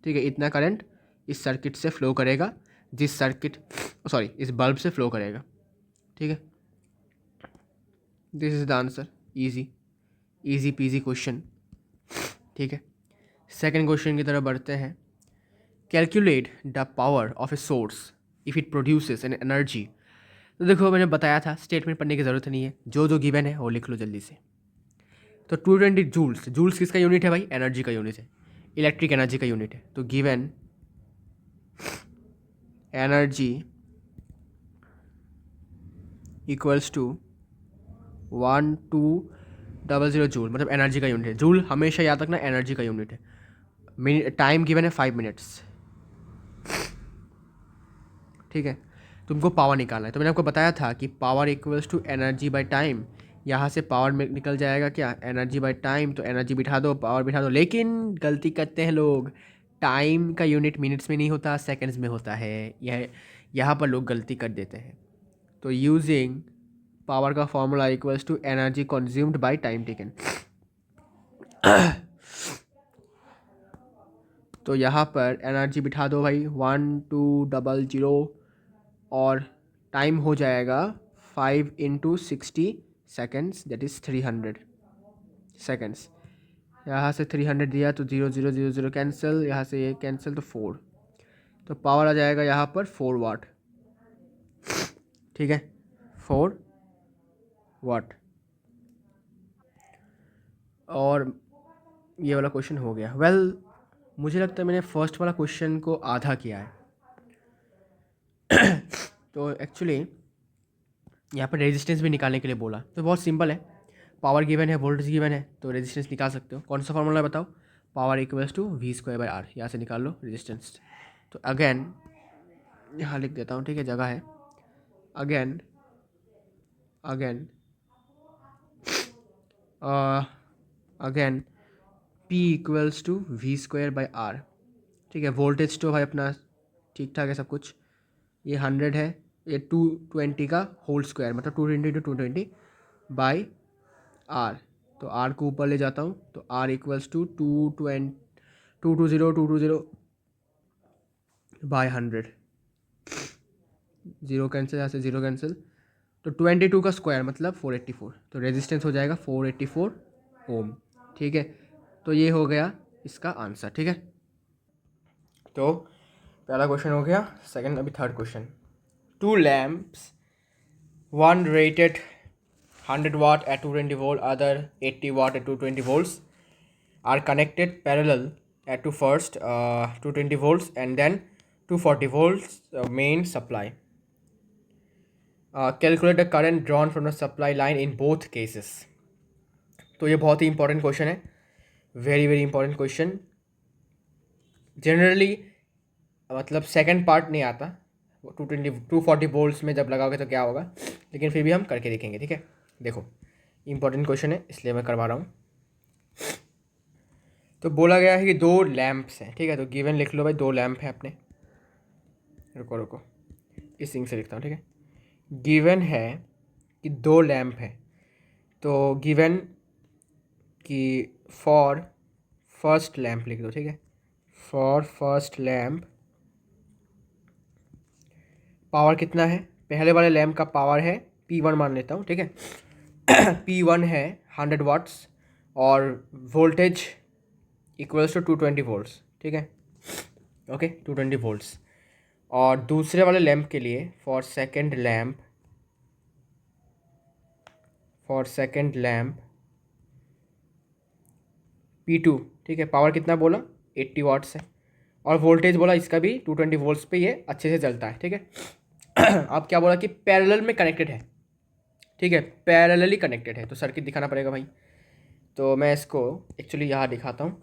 ठीक है, इतना करंट इस सर्किट से फ्लो करेगा, इस बल्ब से फ्लो करेगा। ठीक है, this is the answer. Easy PG question. ठीक है, सेकेंड क्वेश्चन की तरफ बढ़ते हैं। Calculate the power of a source if it produces N energy. तो देखो, मैंने बताया था स्टेटमेंट पढ़ने की ज़रूरत नहीं है, जो गिवन है वो लिख लो जल्दी से। तो 220 जूल्स, जूल्स किसका यूनिट है भाई? एनर्जी का यूनिट है, इलेक्ट्रिक एनर्जी का यूनिट है। तो given energy equals to 1200 joule, मतलब एनर्जी का यूनिट है। जूल हमेशा याद रखना एनर्जी का यूनिट है। टाइम गिवन है 5 मिनट्स। ठीक है, तुमको पावर निकालना है। तो मैंने आपको बताया था कि power equals to energy by time. यहाँ से पावर में निकल जाएगा क्या? Energy by time. तो एनर्जी बिठा दो, पावर बिठा दो। लेकिन गलती करते हैं लोग, टाइम का यूनिट मिनट्स में नहीं होता, सेकंड्स में होता है। यहाँ पर लोग गलती कर देते हैं। तो यूजिंग पावर का formula equals to energy consumed by time taken. तो यहाँ पर एनर्जी बिठा दो भाई 1200, और टाइम हो जाएगा 5 × 60 सेकेंड्स, दैट इज़ 300 सेकेंड्स। यहाँ से 300 दिया तो 0 0 0 0 कैंसिल, यहाँ से ये कैंसिल, तो 4। तो पावर आ जाएगा यहाँ पर 4 वाट। ठीक है, 4 वाट। और ये वाला क्वेश्चन हो गया। मुझे लगता है मैंने फर्स्ट वाला क्वेश्चन को आधा किया है। तो एक्चुअली यहाँ पर रेजिस्टेंस भी निकालने के लिए बोला, तो बहुत सिंपल है। पावर गिवन है, वोल्टेज गिवन है, तो रेजिस्टेंस निकाल सकते हो। कौन सा फॉर्मूला है बताओ? Power equals to V²/R। यहाँ से निकाल लो रेजिस्टेंस। तो अगेन यहाँ लिख देता हूँ, ठीक है, जगह है। Again again P equals to V²/R, ठीक है। वोल्टेज तो भाई अपना ठीक ठाक है सब कुछ। ये 100 है, ये 220 का होल स्क्वायर, मतलब 220/220 तो R को ऊपर ले जाता हूँ, तो R equals to 220/100, zero cancel, यहाँ से जीरो कैंसिल, तो 22 का स्क्वायर मतलब 484, तो रेजिस्टेंस हो जाएगा 484 ओम, ठीक है। तो ये हो गया इसका आंसर, ठीक है। तो पहला क्वेश्चन हो गया। सेकंड, अभी third question. To lamps, one rated 100 watt at 220 volt, other 80 watt at 220 volts, are connected parallel at to first 220 volts and then 240 volts main supply. Calculate the current drawn from the supply line in both cases. तो ये बहुत ही इंपॉर्टेंट क्वेश्चन है, very very important question. Generally मतलब सेकंड पार्ट नहीं आता, 240 वोल्ट्स में जब लगाओगे तो क्या होगा, लेकिन फिर भी हम करके देखेंगे, ठीक है। देखो इंपॉर्टेंट क्वेश्चन है इसलिए मैं करवा रहा हूँ। तो बोला गया है कि दो लैंप्स हैं, ठीक है। तो गिवन लिख लो भाई, दो लैंप हैं अपने। रुको इस सिंग से लिखता हूँ, ठीक है। गिवन है कि दो लैंप हैं, तो गिवन कि फॉर फर्स्ट लैंप लिख दो, ठीक है। फॉर फर्स्ट लैंप पावर कितना है? पहले वाले लैंप का पावर है P1 मान लेता हूँ, ठीक है। P1 है 100 वाट्स और वोल्टेज इक्वल्स टू 220 वोल्ट्स, ठीक है। Okay 220 volts. और दूसरे वाले लैंप के लिए फॉर सेकंड लैंप P2, ठीक है। पावर कितना बोला? 80 वाट्स है और वोल्टेज बोला इसका भी 220 वोल्ट्स पे ये अच्छे से चलता है, ठीक है। अब क्या बोला कि पैरेलल में कनेक्टेड है, ठीक है, पैरेलली कनेक्टेड है, तो सर्किट दिखाना पड़ेगा भाई। तो मैं इसको एक्चुअली यहाँ दिखाता हूँ।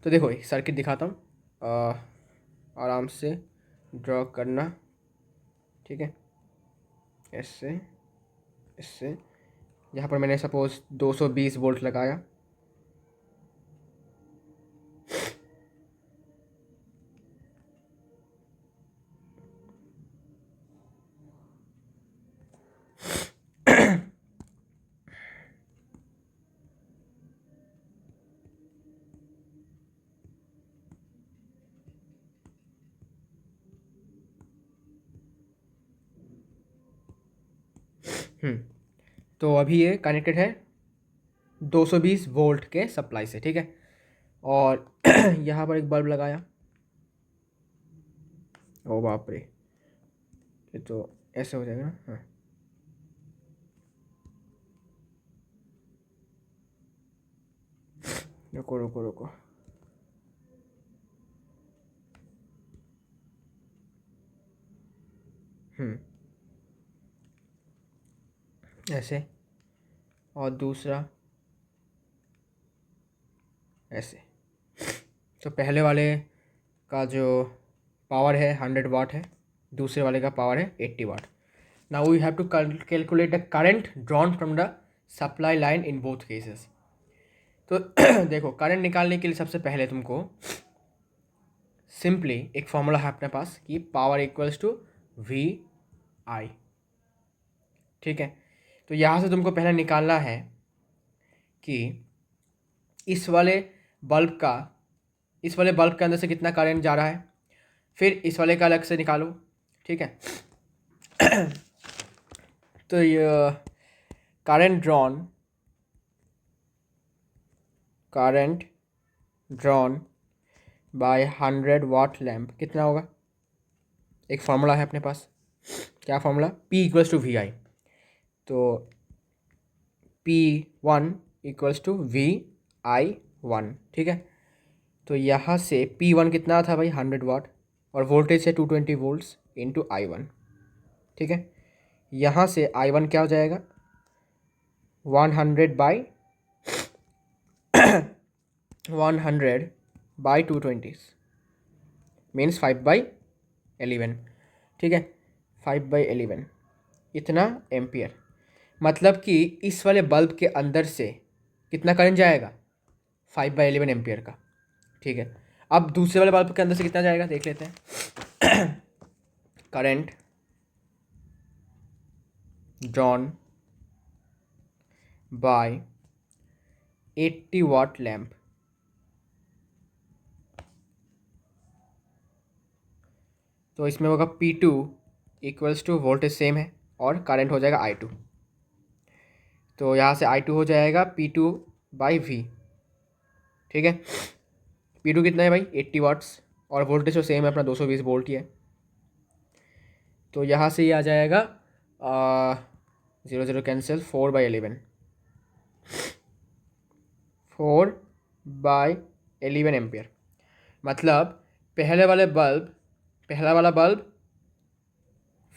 तो देखो एक सर्किट दिखाता हूँ, आराम से ड्रॉ करना, ठीक है। इससे यहाँ पर मैंने सपोज 220 वोल्ट लगाया, तो अभी ये कनेक्टेड है 220 वोल्ट के सप्लाई से, ठीक है। और यहाँ पर एक बल्ब लगाया, ओ बाप रे, ये तो ऐसे हो जाएगा ना। हाँ रुको ऐसे, और दूसरा ऐसे। तो पहले वाले का जो पावर है 100 वाट है, दूसरे वाले का पावर है 80 watt. Now we have to calculate the current drawn from the supply line in both cases. तो देखो करंट निकालने के लिए सबसे पहले तुमको सिंपली एक फॉर्मूला है अपने पास कि पावर इक्वल्स टू VI, ठीक है। तो यहाँ से तुमको पहले निकालना है कि इस वाले बल्ब के अंदर से कितना करंट जा रहा है, फिर इस वाले का अलग से निकालो, ठीक है। तो ये current drawn by 100 watt lamp कितना होगा? एक फार्मूला है अपने पास, क्या formula? P equals to VI। तो P1 इक्वल्स टू VI1, ठीक है। तो यहाँ से P1 कितना था भाई 100 वाट, और वोल्टेज है 220 वोल्ट्स इंटू I1, ठीक है। यहाँ से I1 क्या हो जाएगा 100/220 मीन्स 5/11, ठीक है। 5/11 इतना एम्पियर, मतलब कि इस वाले बल्ब के अंदर से कितना करंट जाएगा 5/11 एम्पियर का, ठीक है। अब दूसरे वाले बल्ब के अंदर से कितना जाएगा देख लेते हैं। Current drawn by 80 watt lamp, तो इसमें होगा P2 equals to voltage same है और करंट हो जाएगा I2, तो यहाँ से I2 हो जाएगा P2/V, ठीक है। P2 कितना है भाई 80 वाट्स, और वोल्टेज तो सेम है अपना 220 वोल्ट ही है, तो यहाँ से ये आ जाएगा 0 0 कैंसिल 4/11, 4/11 एम्पियर। मतलब पहला वाला बल्ब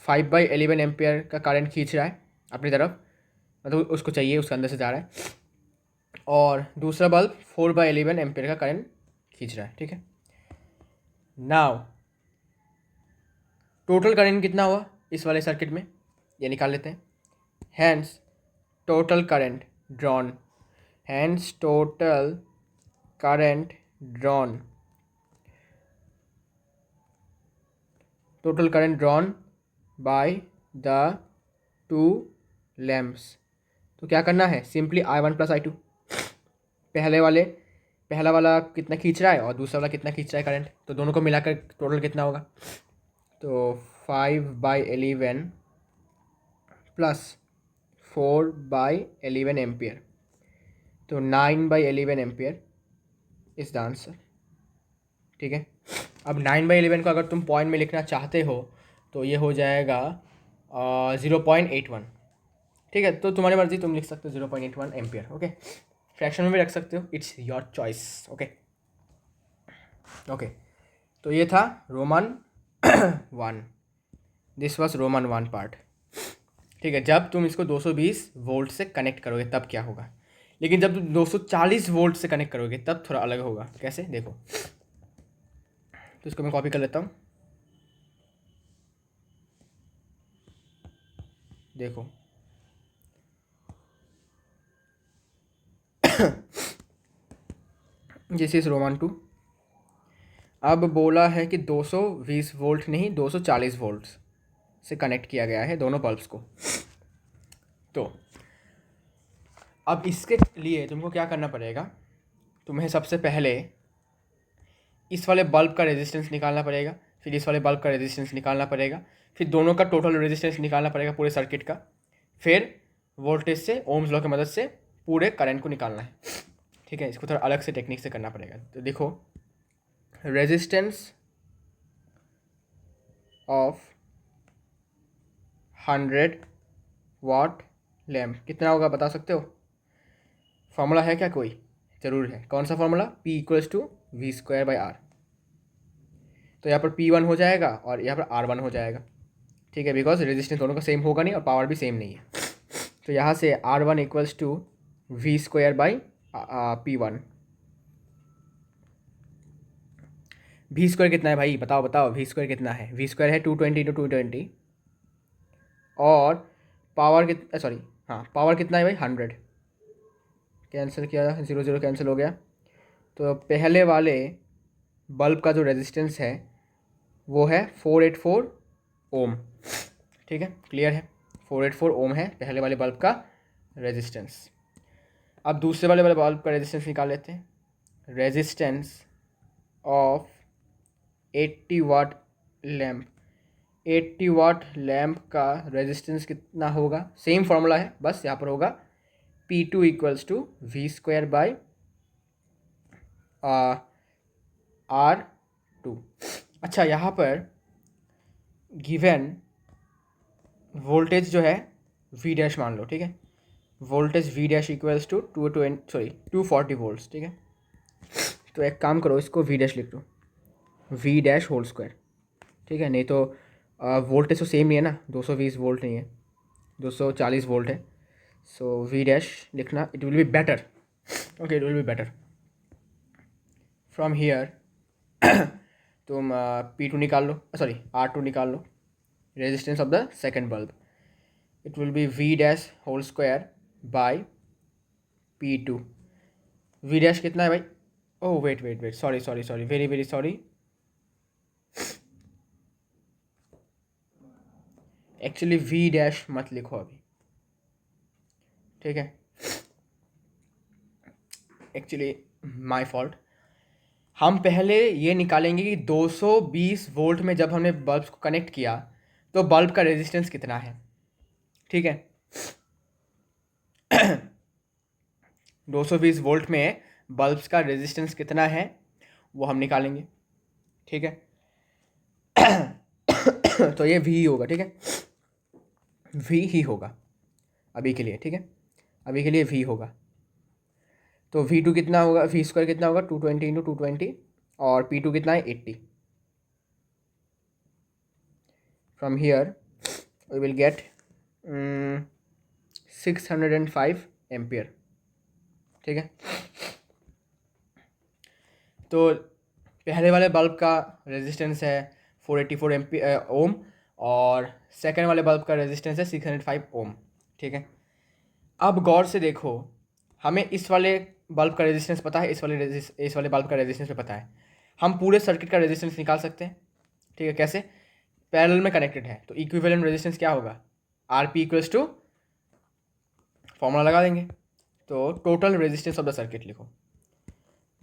5/11 एम्पियर का करंट खींच रहा है अपनी तरफ, मतलब उसको चाहिए, उसके अंदर से जा रहा है, और दूसरा बल्ब 4/11 एम्पियर का करंट खींच रहा है, ठीक है। नाउ टोटल करंट कितना हुआ इस वाले सर्किट में, ये निकाल लेते हैं। Hence total current drawn, hence total current drawn, total current drawn by the two lamps. तो क्या करना है, सिंपली I1 प्लस I2, पहला वाला कितना खींच रहा है और दूसरा वाला कितना खींच रहा है करंट, तो दोनों को मिलाकर टोटल कितना होगा, तो 5/11 प्लस 4/11 एम्पियर, तो 9/11 एम्पियर इज द आंसर, ठीक है। अब 9/11 को अगर तुम पॉइंट में लिखना चाहते हो तो ये हो जाएगा 0.81, ठीक है। तो तुम्हारी मर्जी, तुम लिख सकते हो 0.81 एम्पियर, ओके। फ्रैक्शन में भी रख सकते हो, इट्स योर चॉइस, ओके। तो ये था Roman 1, this was Roman 1 part, ठीक है। जब तुम इसको 220 वोल्ट से कनेक्ट करोगे तब क्या होगा, लेकिन जब तुम 240 वोल्ट से कनेक्ट करोगे तब थोड़ा अलग होगा। कैसे, देखो, तो इसको मैं कॉपी कर लेता हूँ, देखो दिस इज रोमन 2। अब बोला है कि 220 वोल्ट नहीं 240 वोल्ट से कनेक्ट किया गया है दोनों बल्ब्स को। तो अब इसके लिए तुमको क्या करना पड़ेगा, तुम्हें सबसे पहले इस वाले बल्ब का रेजिस्टेंस निकालना पड़ेगा, फिर इस वाले बल्ब का रेजिस्टेंस निकालना पड़ेगा, फिर दोनों का टोटल रेजिस्टेंस निकालना पड़ेगा पूरे सर्किट का, फिर वोल्टेज से ओम्स लॉ की मदद से पूरे करंट को निकालना है, ठीक है। इसको थोड़ा अलग से टेक्निक से करना पड़ेगा। तो देखो, रेजिस्टेंस ऑफ 100 वाट लैम्प कितना होगा बता सकते हो, फॉर्मूला है क्या कोई, ज़रूर है। कौन सा formula, P equals to V²/R। तो यहाँ पर P1 हो जाएगा और यहाँ पर R1 हो जाएगा, ठीक है, बिकॉज रेजिस्टेंस दोनों का सेम होगा नहीं और पावर भी सेम नहीं है। तो यहाँ से R1 equals to V²/P1। V² कितना है भाई, बताओ V² कितना है, V² है 220 × 220, और पावर पावर कितना है भाई 100, कैंसिल किया 0 0 कैंसिल हो गया। तो पहले वाले बल्ब का जो रेजिस्टेंस है वो है 484 ओम, ठीक है, क्लियर है, 484 ओम है पहले वाले बल्ब का रेजिस्टेंस। अब दूसरे वाले बल्ब का रेजिस्टेंस निकाल लेते हैं। Resistance of 80 watt lamp, 80 watt lamp का रेजिस्टेंस कितना होगा, सेम फॉर्मूला है, बस यहाँ पर होगा P2 इक्वल्स टू V²/R2। अच्छा, यहाँ पर गिवन वोल्टेज जो है V डैश मान लो, ठीक है। Voltage V dash equals to 240 volts, ठीक है। तो एक काम करो, इसको वी डैश लिख दो, वी डैश होल स्क्वायर, ठीक है। नहीं तो वोल्टेज तो सेम नहीं है ना, 220 वोल्ट नहीं है, 240 वोल्ट है। सो वी डैश लिखना, it will be better, okay, it will be better. From here तुम P2 निकाल लो, सॉरी R2 निकाल लो, resistance of the second bulb. It will be V dash whole square by P2। V dash कितना है भाई? Oh wait wait wait, sorry sorry sorry, very very sorry, actually V dash मत लिखो अभी, ठीक है, एक्चुअली माय फॉल्ट। हम पहले ये निकालेंगे कि 220 वोल्ट में जब हमने बल्ब को कनेक्ट किया तो बल्ब का रेजिस्टेंस कितना है, ठीक है। 220 वोल्ट में बल्ब्स का रेजिस्टेंस कितना है वो हम निकालेंगे, ठीक है। तो ये वी होगा, ठीक है, वी ही होगा अभी के लिए, ठीक है, अभी के लिए वी होगा। तो V2 कितना होगा, वी स्क्वायर कितना होगा, 220 इंटू 220, और P2 कितना है, 80। From here we will get 605 ampere, ठीक है। तो पहले वाले बल्ब का रेजिस्टेंस है 484 एम्पियर ओम, और सेकंड वाले बल्ब का रेजिस्टेंस है 605 ओम, ठीक है। अब गौर से देखो, हमें इस वाले बल्ब का रेजिस्टेंस पता है, इस वाले बल्ब का रेजिस्टेंस भी पता है। हम पूरे सर्किट का रेजिस्टेंस निकाल सकते हैं, ठीक है। कैसे? पैरेलल में कनेक्टेड है तो इक्विवेलेंट रेजिस्टेंस क्या होगा, R P equals to, formula लगा देंगे, तो total resistance of the circuit लिखो,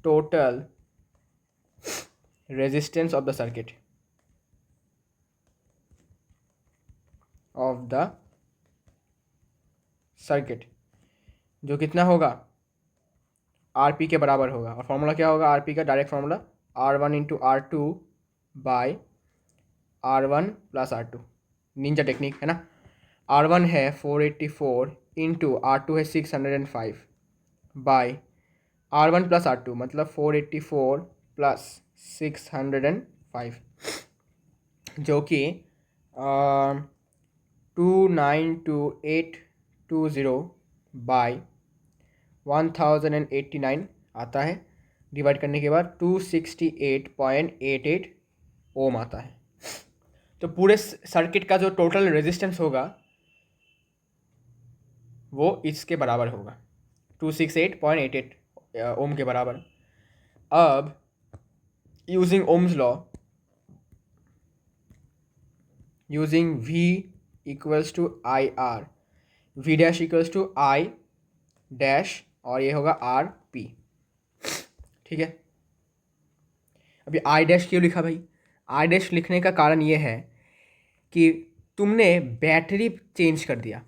total resistance of the circuit जो कितना होगा, आर पी के बराबर होगा। और फॉर्मूला क्या होगा आर पी का, direct formula R1 into R2 by R1 plus R2, ninja technique है ना। R1 है 484 इंटू R2 है 605 बाय R1 प्लस R2, मतलब 484 प्लस 605, जो कि 292,820 बाय 1089 आता है, डिवाइड करने के बाद 268.88 ओम आता है। तो पूरे सर्किट का जो टोटल रेजिस्टेंस होगा वो इसके बराबर होगा, 268.88 ओम के बराबर। अब using ohm's law, using V equals to I R, V dash equals to I dash, और ये होगा आर पी, ठीक है। अभी आई डैश क्यों लिखा भाई? आई डैश लिखने का कारण ये है कि तुमने बैटरी चेंज कर दिया,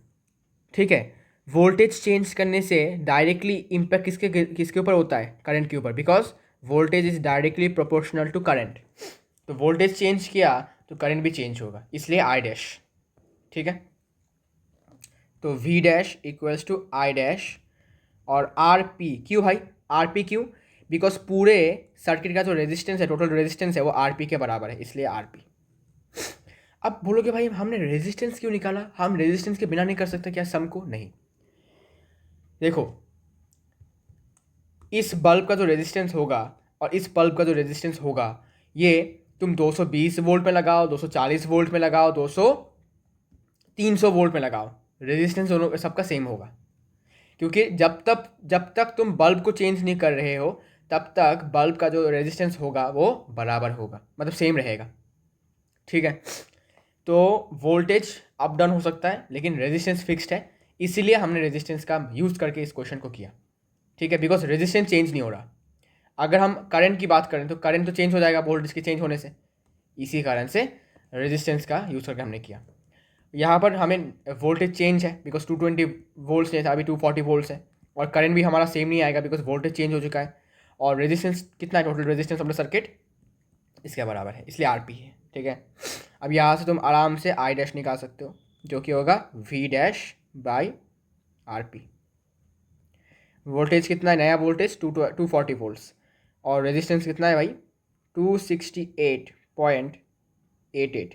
ठीक है। वोल्टेज चेंज करने से डायरेक्टली इम्पैक्ट किसके ऊपर होता है, करंट के ऊपर, because voltage is directly proportional to current. तो वोल्टेज चेंज किया तो करंट भी चेंज होगा, इसलिए आई डैश, ठीक है। तो V dash equals to I dash, और आर पी क्यों भाई, आर पी क्यों, बिकॉज पूरे सर्किट का जो रेजिस्टेंस है, टोटल रेजिस्टेंस है, वो आर पी के बराबर है, इसलिए आर पी। अब बोलोगे भाई हमने रेजिस्टेंस क्यों निकाला, हम रेजिस्टेंस के बिना नहीं कर सकते क्या सम को? नहीं, देखो इस बल्ब का जो रेजिस्टेंस होगा और इस बल्ब का जो रेजिस्टेंस होगा, ये तुम 220 वोल्ट में लगाओ, 240 वोल्ट में लगाओ, 300 वोल्ट में लगाओ, रेजिस्टेंस दोनों सबका सेम होगा। क्योंकि जब तक तुम बल्ब को चेंज नहीं कर रहे हो तब तक बल्ब का जो रेजिस्टेंस होगा वो बराबर होगा, मतलब सेम रहेगा, ठीक है। तो वोल्टेज अप डाउन हो सकता है लेकिन रेजिस्टेंस फिक्स्ड है, इसीलिए हमने रेजिस्टेंस का यूज़ करके इस क्वेश्चन को किया, ठीक है, बिकॉज रेजिस्टेंस चेंज नहीं हो रहा। अगर हम करंट की बात करें तो करंट तो चेंज हो जाएगा वोल्टेज के चेंज होने से, इसी कारण से रेजिस्टेंस का यूज़ करके हमने किया। यहाँ पर हमें वोल्टेज चेंज है बिकॉज 220 वोल्ट्स नहीं था, अभी 240 वोल्ट्स है, और करंट भी हमारा सेम नहीं आएगा बिकॉज वोल्टेज चेंज हो चुका है, और रेजिस्टेंस कितना है, total resistance of the circuit इसके बराबर है, इसलिए आर पी है, ठीक है। अब यहाँ से तुम आराम से आई डैश निकाल सकते हो, जो कि होगा V dash by R P, voltage कितना है, नया वोल्टेज 240 वोल्ट्स, और रेजिस्टेंस कितना है भाई 268.88,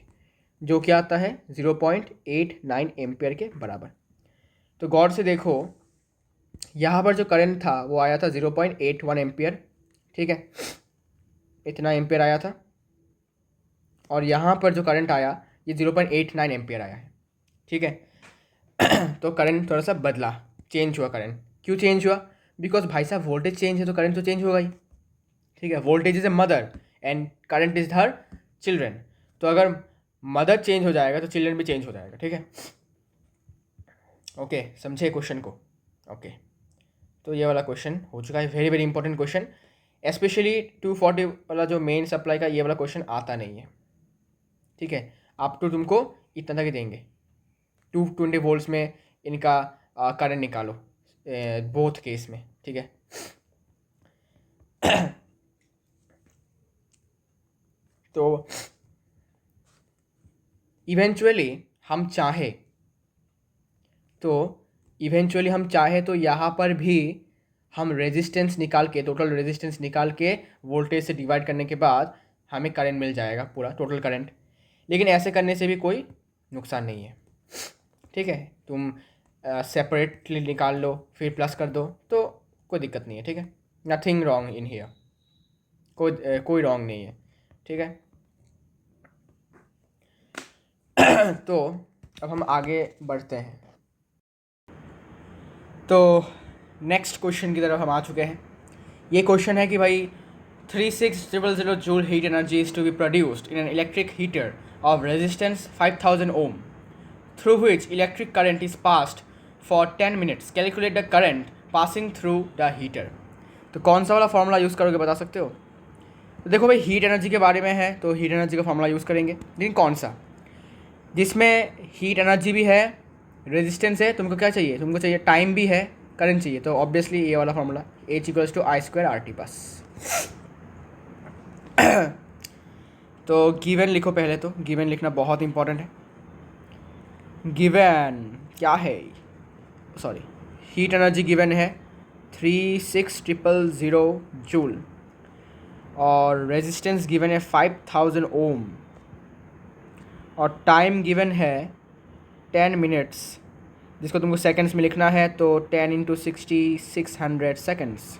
जो कि आता है 0.89 एम्पियर के बराबर। तो गौर से देखो, यहाँ पर जो करंट था वो आया था 0.81 एम्पियर, ठीक है, इतना एम्पियर आया था, और यहाँ पर जो करंट आया ये 0.89 एम्पियर आया है, ठीक है। तो करंट थोड़ा सा बदला, चेंज हुआ करंट। क्यों चेंज हुआ? बिकॉज भाई साहब वोल्टेज चेंज है तो करंट तो चेंज होगा ही, ठीक है। Voltage is a mother and current is her children, तो अगर मदर चेंज हो जाएगा तो चिल्ड्रन भी चेंज हो जाएगा, ठीक है। ओके, समझे क्वेश्चन को? ओके, तो ये वाला क्वेश्चन हो चुका है, very very important question. Specially 240 वाला जो मेन सप्लाई का ये वाला क्वेश्चन आता नहीं है, ठीक है। आप तो तुमको इतना तक ही देंगे, 220 वोल्ट्स में इनका करंट निकालो बोथ केस में, ठीक है। तो इवेंचुअली हम चाहे तो यहाँ पर भी हम रेजिस्टेंस निकाल के, टोटल रेजिस्टेंस निकाल के वोल्टेज से डिवाइड करने के बाद हमें करंट मिल जाएगा, पूरा टोटल करंट। लेकिन ऐसे करने से भी कोई नुकसान नहीं है, ठीक है। तुम सेपरेटली निकाल लो फिर प्लस कर दो तो कोई दिक्कत नहीं है, ठीक है। नथिंग रॉन्ग इन हियर, कोई रॉन्ग नहीं है, ठीक है। तो अब हम आगे बढ़ते हैं। तो नेक्स्ट क्वेश्चन की तरफ हम आ चुके हैं। ये क्वेश्चन है कि भाई 36,000 joule heat energy is to be produced in an electric heater of resistance 5000 ohm through which electric current is passed for 10 minutes. Calculate the current passing through the heater. तो कौन सा वाला फॉर्मूला यूज़ करोगे, बता सकते हो? तो देखो भाई, हीट एनर्जी के बारे में है तो हीट एनर्जी का फॉर्मूला यूज़ करेंगे, लेकिन कौन सा? जिसमें हीट एनर्जी भी है, रेजिस्टेंस है, तुमको क्या चाहिए? तुमको चाहिए टाइम भी है, करंट चाहिए, तो ऑब्वियसली ये वाला फॉर्मूला H=I²RT बस। तो गिवन लिखो पहले, तो गिवन लिखना बहुत इंपॉर्टेंट है। गिवन क्या है? सॉरी, हीट एनर्जी गिवन है 36,000 जूल, और रेजिस्टेंस गिवन है 5000 ओम, और टाइम गिवन है 10 मिनट्स, जिसको तुमको सेकंड्स में लिखना है, तो 10 × 60 600 सेकंड्स।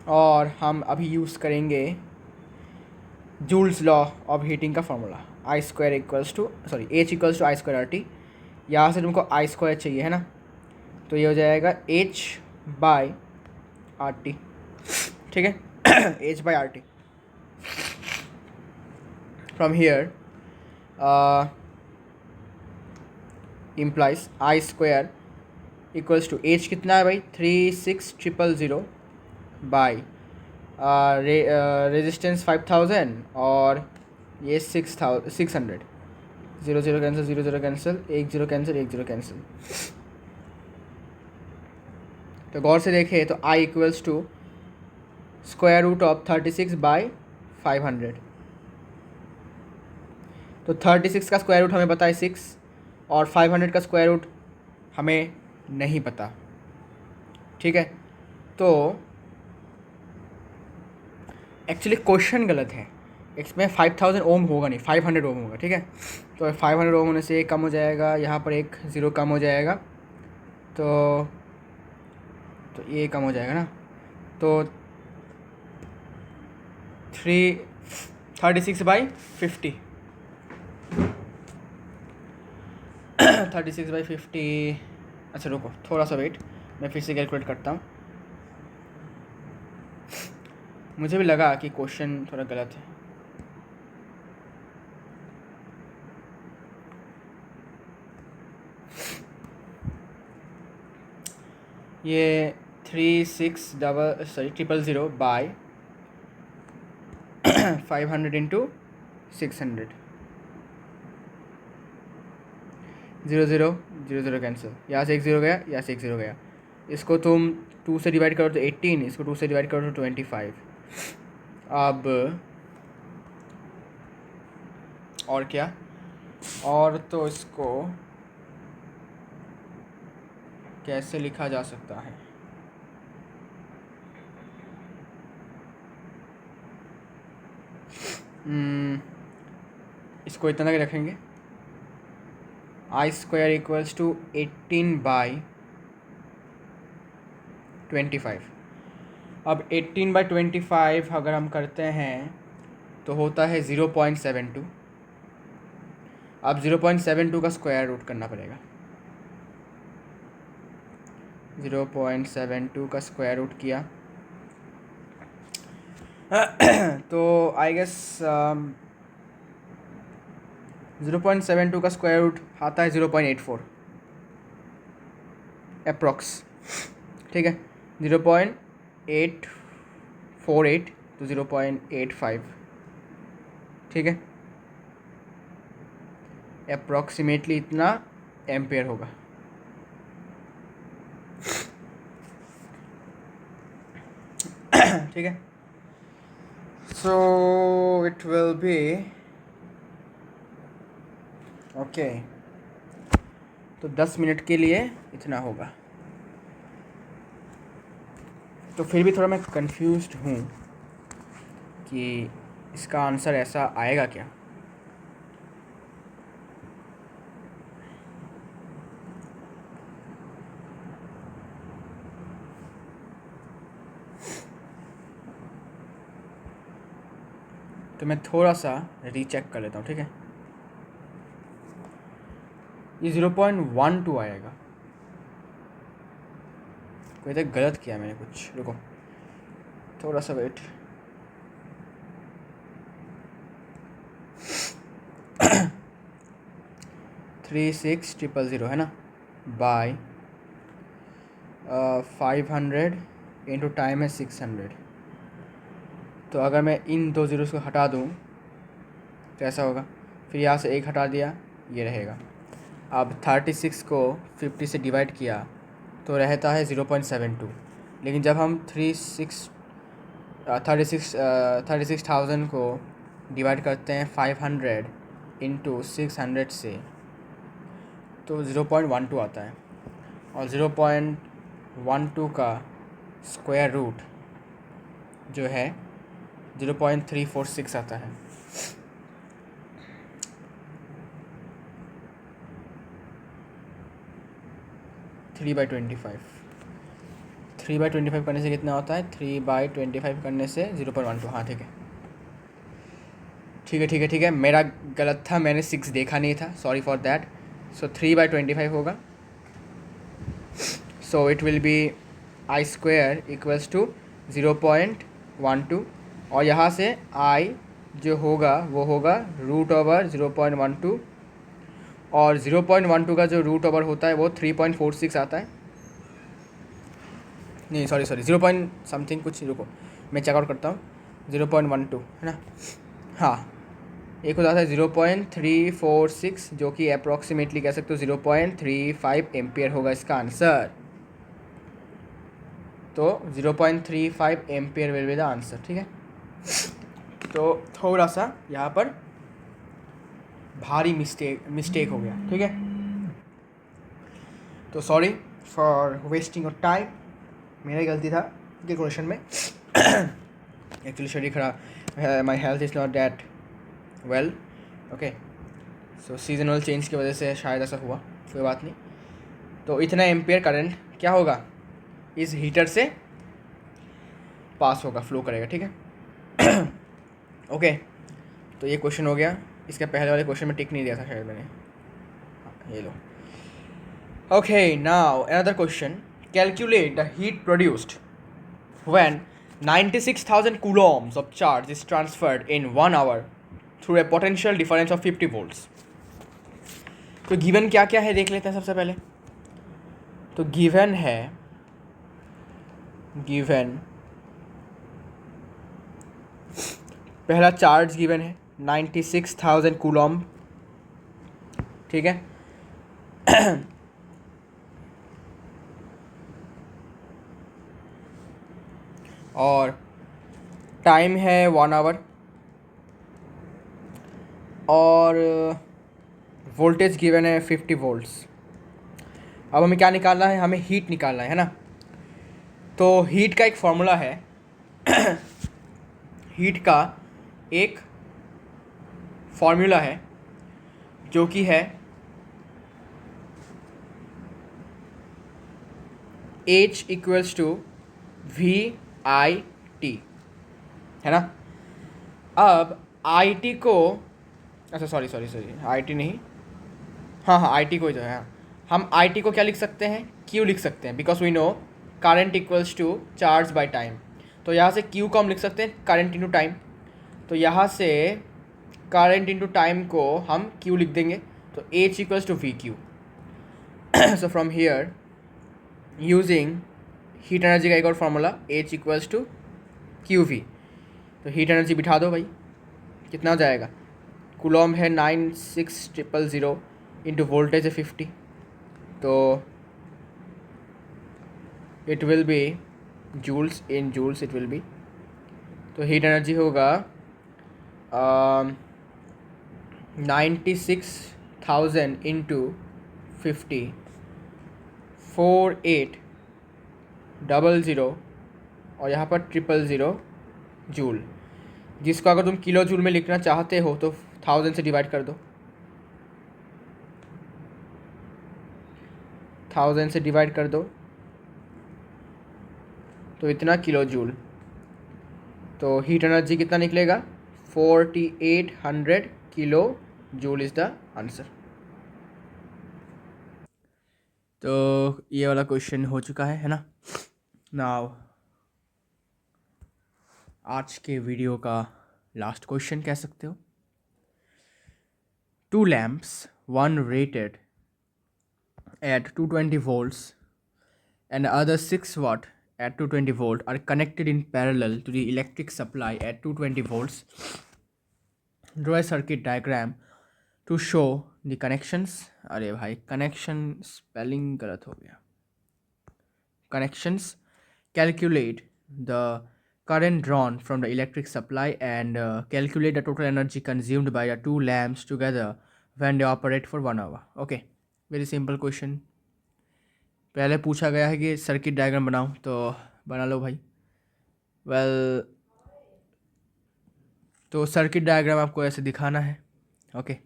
और हम अभी यूज़ करेंगे जूल्स लॉ ऑफ हीटिंग का फॉर्मूला, H=I²RT। यहाँ से तुमको I² चाहिए है ना, तो ये हो जाएगा H/RT, ठीक है। H/RT from here implies I² equals to H कितना है भाई 36,000 बाई रेजिस्टेंस 5000 और ये 600, 0 0 कैंसिल, 0 0 कैंसिल, 1 0 कैंसिल, 1 0 कैंसिल। तो गौर से देखें तो I इक्वल्स टू √36 बाई 500। तो 36 का स्क्वायर रूट हमें पता है 6, और 500 का स्क्वायर रूट हमें नहीं पता, ठीक है। तो एक्चुअली क्वेश्चन गलत है, इसमें 5000 ओम होगा नहीं, 500 ओम होगा, ठीक है। तो 500 ओम होने से एक कम हो जाएगा, यहाँ पर एक ज़ीरो कम हो जाएगा, तो ये कम हो जाएगा ना, तो 36 बाई 50, 36 बाई 50। अच्छा रुको थोड़ा सा वेट, मैं फिर से कैलकुलेट करता हूँ। मुझे भी लगा कि क्वेश्चन थोड़ा गलत है। ये 000 बाई 500 × 600, 0 0 0 0 कैंसिल, यहाँ से एक ज़ीरो गया, यहाँ से एक ज़ीरो गया। इसको तुम 2 से डिवाइड करो तो 18, इसको 2 से डिवाइड करो तो 25। अब और क्या, और तो इसको कैसे लिखा जा सकता है? इसको इतना तक रखेंगे, I² इक्वल्स टू 18/25। अब 18/25 अगर हम करते हैं तो होता है 0.72। अब 0.72 का स्क्वायर रूट करना पड़ेगा। 0.72 का स्क्वायर रूट किया तो आई गेस 0.72 का स्क्वायर रूट आता है 0.84 अप्रॉक्स। ठीक है, 0.848 तो 0.85। ठीक है, अप्रॉक्सीमेटली इतना एम्पेयर होगा। ठीक है, सो इट विल बी ओके। तो 10 मिनट के लिए इतना होगा। तो फिर भी थोड़ा मैं कंफ्यूज्ड हूँ कि इसका आंसर ऐसा आएगा क्या। तो मैं थोड़ा सा रीचेक कर लेता हूँ। ठीक है, ये 0.12 आएगा। कोई तो गलत किया मैंने कुछ, रुको थोड़ा सा वेट। थ्री 6,000 है ना, बाय 500 इंटू टाइम है 600। तो अगर मैं इन 2 ज़ीरोज़ को हटा दूँ तो ऐसा होगा। फिर यहाँ से 1 हटा दिया, ये रहेगा। अब 36 को 50 से डिवाइड किया तो रहता है 0.72। लेकिन जब हम 36,000 को डिवाइड करते हैं 500 इंटू 600 से तो 0.12 आता है। और 0.12 का स्क्वायर रूट जो है 0.346 आता है। 3/25 3/25 करने से कितना होता है? 3/25 करने से 0.12। हाँ ठीक है, ठीक है, ठीक है, ठीक है, मेरा गलत था, मैंने 6 देखा नहीं था, सॉरी फॉर दैट। सो 3/25 होगा। So it will be I² equals to 0.12 और यहाँ से I जो होगा वो होगा √0.12 और 0.12 का जो √ओवर होता है वो 3.46 आता है। नहीं सॉरी 0 पॉइंट समथिंग कुछ, रुको मैं चेकआउट करता हूँ। 0.12 है ना, हाँ एक होता है 0.346 जो कि अप्रॉक्सीमेटली कह सकते हो 0.35 एम्पियर होगा इसका आंसर। तो 0.35 ampere will be the answer. ठीक है, तो थोड़ा सा यहाँ पर भारी मिस्टेक हो गया। ठीक है, तो sorry for wasting your time, मेरा ही गलती था कैलकुलेशन में। एक्चुअली शरीर खराब, my health is not that well. Okay, so seasonal change की वजह से शायद ऐसा हुआ, कोई बात नहीं। तो इतना एम्पियर करंट क्या होगा, इस हीटर से पास होगा, फ्लो करेगा। ठीक है, ओके तो ये क्वेश्चन हो गया। इसके पहले वाले क्वेश्चन में टिक नहीं दिया था शायद मैंने, ये लो। Okay, now another question, calculate the heat produced when 96,000 coulombs of charge is transferred in 1 hour through a potential difference of 50 volts। तो गिवन क्या क्या है देख लेते हैं सबसे पहले। तो गिवन है, गिवन पहला चार्ज गिवन है 96,000 कूलॉम्ब। ठीक है, और टाइम है 1 आवर और वोल्टेज गिवन है 50 वोल्ट्स। अब हमें क्या निकालना है, हमें हीट निकालना है ना। तो हीट का एक फॉर्मूला है हीट का एक फॉर्मूला है जो कि है H इक्वल्स टू VIT, है ना। अब IT को, अच्छा सॉरी सॉरी सॉरी, IT नहीं, हाँ हाँ IT को ही तो है। हम IT को क्या लिख सकते हैं, Q लिख सकते हैं, because we know current equals to charge by time. तो यहाँ से Q को हम लिख सकते हैं करंट इंटू टाइम। तो यहाँ से करंट इंटू टाइम को हम Q लिख देंगे, तो H equals to VQ। So from here using heat energy का एक और formula H equals to QV। तो हीट एनर्जी बिठा दो भाई, कितना हो जाएगा, कूलॉम है 96000 इंटू वोल्टेज है 50, तो it will be joules, in joules it will be. तो हीट एनर्जी होगा 96,000 इंटू 50, 4800 और यहाँ पर 000 जूल, जिसको अगर तुम किलो जूल में लिखना चाहते हो तो 1000 से डिवाइड कर दो, 1000 से डिवाइड कर दो तो इतना किलो जूल। तो हीट एनर्जी कितना निकलेगा, 4800 kilo joule is the answer. तो ये वाला क्वेश्चन हो चुका है ना। नाउ आज के वीडियो का लास्ट क्वेश्चन कह सकते हो। 2 lamps, one rated at 220 volts and the other 6 watt at 220 volt are connected in parallel to the electric supply at 220 volts. Draw a circuit diagram to show the connections. अरे भाई कनेक्शन स्पेलिंग गलत हो गया, connections. Calculate the current drawn from the electric supply and calculate the total energy consumed by the 2 lamps together when they operate for 1 hour. Okay, very simple question. पहले पूछा गया है कि सर्किट डायग्राम बनाओ, तो बना लो भाई। वेल तो सर्किट डायग्राम आपको ऐसे दिखाना है। ओके,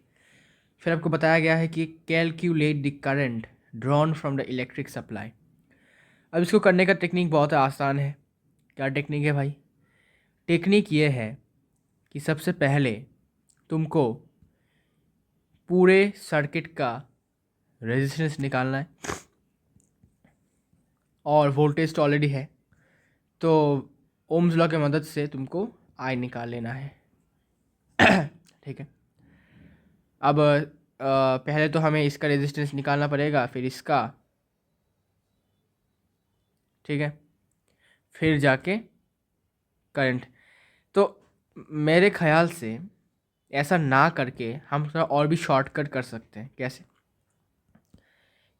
फिर आपको बताया गया है कि calculate the current drawn from the electric supply. अब इसको करने का टेक्निक बहुत आसान है। क्या टेक्निक है भाई, टेक्निक ये है कि सबसे पहले तुमको पूरे सर्किट का रेजिस्टेंस निकालना है, और वोल्टेज तो ऑलरेडी है, तो ओम्स लॉ की मदद से तुमको आई निकाल लेना है। ठीक है। अब पहले तो हमें इसका रेजिस्टेंस निकालना पड़ेगा, फिर इसका, ठीक है, फिर जाके करंट। तो मेरे ख्याल से ऐसा ना करके हम थोड़ा और भी शॉर्टकट कर सकते हैं। कैसे,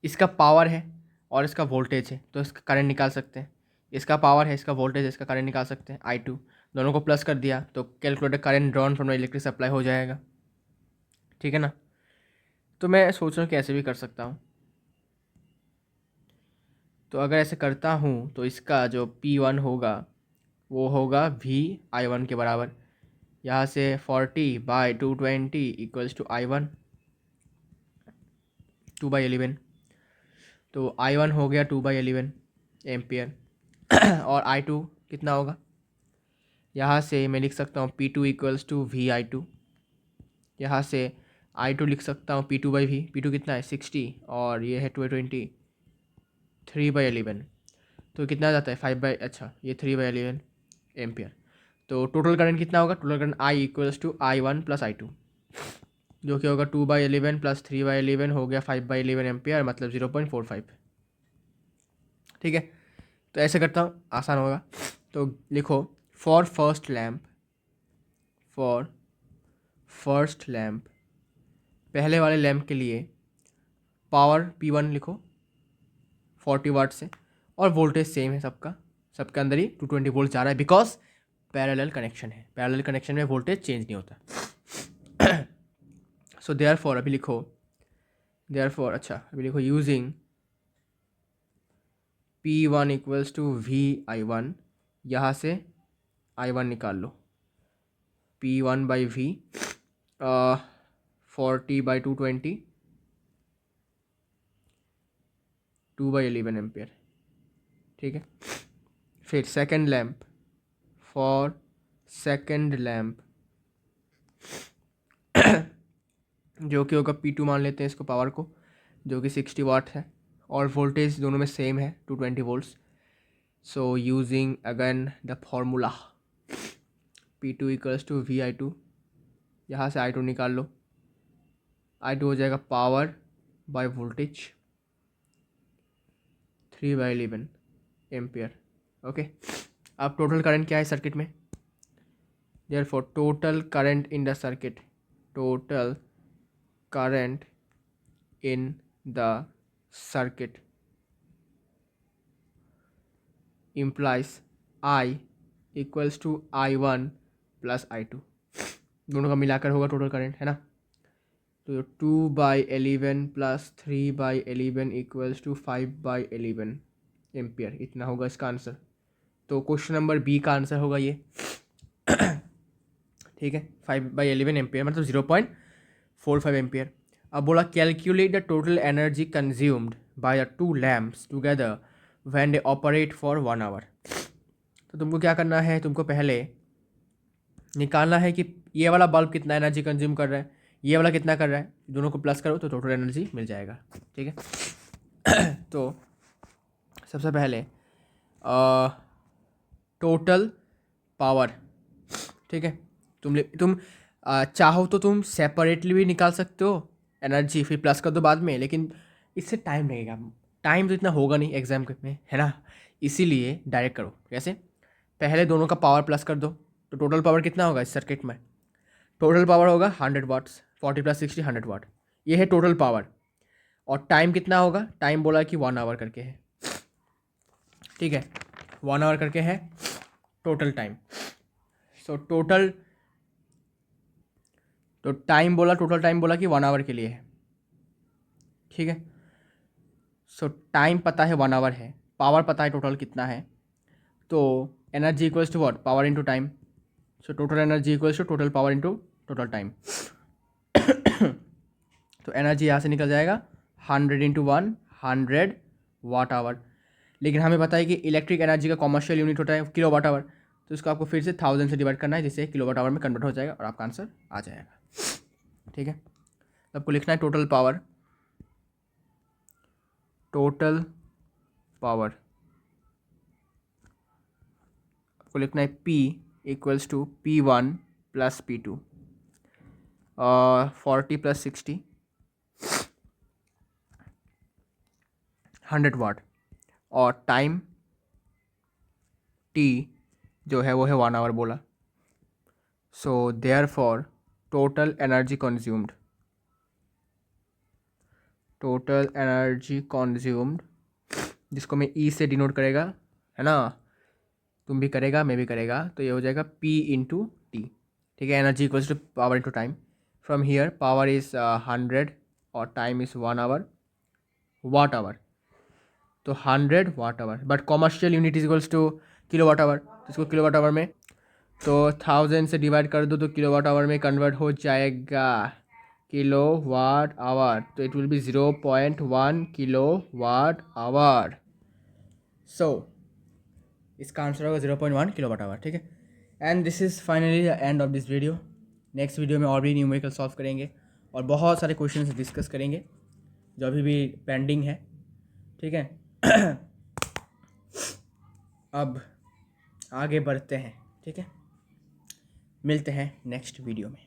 इसका पावर है और इसका वोल्टेज है, तो इसका करंट निकाल सकते हैं। इसका पावर है, इसका वोल्टेज है, इसका करंट निकाल सकते हैं। I2 दोनों को प्लस कर दिया तो calculator current drawn from electric supply हो जाएगा। ठीक है ना। तो मैं सोच रहा हूँ कि ऐसे भी कर सकता हूँ। तो अगर ऐसे करता हूँ तो इसका जो P1 होगा वो होगा VI1 के बराबर। यहाँ से 40/220 इक्वल्स टू I1 2/11। तो I1 हो गया 2/11 एम्पियर। और I2 कितना होगा, यहाँ से मैं लिख सकता हूँ P2 इक्वल्स टू VI2। यहाँ से I2 लिख सकता हूँ P2/V। P2 कितना है 60 और ये है 220, 3/11। तो कितना जाता है 5 अच्छा ये 3/11 एम्पियर। तो टोटल करंट कितना होगा, total current I equals to I1 plus I2, जो कि होगा 2/11 प्लस 3/11 हो गया 5/11 एम्पियर, मतलब 0.45। ठीक है। तो ऐसे करता हूँ, आसान होगा। तो लिखो फॉर फर्स्ट लैम्प, पहले वाले लैम्प के लिए पावर P1 लिखो 40 वाट से, और वोल्टेज सेम है सबका, सबके अंदर ही 220 वोल्ट जा रहा है, बिकॉज पैरेलल कनेक्शन है। पैरेलल कनेक्शन में वोल्टेज चेंज नहीं होता। सो देयरफॉर अभी लिखो using P1 equals to VI1, यहाँ से I1 निकाल लो, P1 बाई V 40/220 2/11 एम्पियर, ठीक है। फिर second lamp, for second lamp जो कि होगा P2 मान लेते हैं इसको पावर को, जो कि 60 वाट है, और वोल्टेज दोनों में सेम है 220 volts. So using again the formula P2 equals to VI2, यहाँ से I2 निकाल लो, I2 हो जाएगा power by voltage 3/11 ampere, okay. अब टोटल करंट क्या है सर्किट में, therefore total current in the circuit, total current in the circuit implies I equals to I1 plus I2, दोनों का मिलाकर होगा टोटल करंट, है ना। तो 2/11 प्लस 3/11 इक्वल्स टू 5/11 एम्पियर, इतना होगा इसका आंसर। तो क्वेश्चन नंबर बी का आंसर होगा ये, ठीक है। 5/11 एम्पियर मतलब 0.45 एम्पियर। अब बोला calculate the total energy consumed by the 2 lamps together when they operate for 1 hour. तो तुमको क्या करना है, तुमको पहले निकालना है कि ये वाला बल्ब कितना एनर्जी कंज्यूम कर रहा है, ये वाला कितना कर रहा है, दोनों को प्लस करो तो टोटल एनर्जी मिल जाएगा, ठीक है। तो सबसे पहले टोटल पावर, ठीक है। तुम चाहो तो तुम सेपरेटली भी निकाल सकते हो एनर्जी, फिर प्लस कर दो बाद में, लेकिन इससे टाइम लगेगा, टाइम तो इतना होगा नहीं एग्जाम में, है ना। इसीलिए डायरेक्ट करो। कैसे, पहले दोनों का पावर प्लस कर दो, तो टोटल पावर कितना होगा इस सर्किट में, टोटल पावर होगा 100 वाट्स, 40 + 60 100 वाट, ये है टोटल पावर। और टाइम कितना होगा, टाइम बोला कि 1 आवर करके है, ठीक है, 1 आवर करके है टोटल टाइम। सो टोटल, तो टाइम बोला, टोटल टाइम बोला कि 1 आवर के लिए है, ठीक है। सो टाइम पता है 1 आवर है, पावर पता है टोटल कितना है, तो energy equals to what, power into time. So total energy equals to total power into total time. तो एनर्जी यहाँ से निकल जाएगा 100 × 1 100 वाट आवर। लेकिन हमें पता है कि इलेक्ट्रिक एनर्जी का कॉमर्शियल यूनिट होता है किलो वाट आवर, तो इसको आपको फिर से 1000 से डिवाइड करना है, जिससे किलो वाट आवर में कन्वर्ट हो जाएगा और आपका आंसर आ जाएगा, ठीक है। तो आपको लिखना है टोटल पावर, टोटल पावर आपको लिखना है P equals to P1 plus P2, 40 + 60 100 watt, और टाइम T जो है वो है 1 आवर बोला। So therefore total energy consumed, total energy consumed, जिसको मैं E से डिनोट करेगा, है ना, तुम भी करेगा मैं भी करेगा, तो ये हो जाएगा P × T, ठीक है। Energy equals to power into time. From here power is 100 और time is 1 hour, watt hour, तो 100 watt hour, but commercial unit is equals to kilo watt hour, तो इसको किलो वाट आवर में, तो 1000 से डिवाइड कर दो तो किलो वाट आवर में कन्वर्ट हो जाएगा, किलो वाट आवर, तो it will be 0.1 kilo watt hour. So इसका आंसर होगा 0.1 किलो वाट आवर, ठीक है। And this is finally the end of this video. Next video में और भी न्यूमेरिकल सॉल्व करेंगे और बहुत सारे क्वेश्चंस डिस्कस करेंगे जो अभी भी पेंडिंग है, ठीक है। अब आगे बढ़ते हैं, ठीक है, मिलते हैं नेक्स्ट वीडियो में।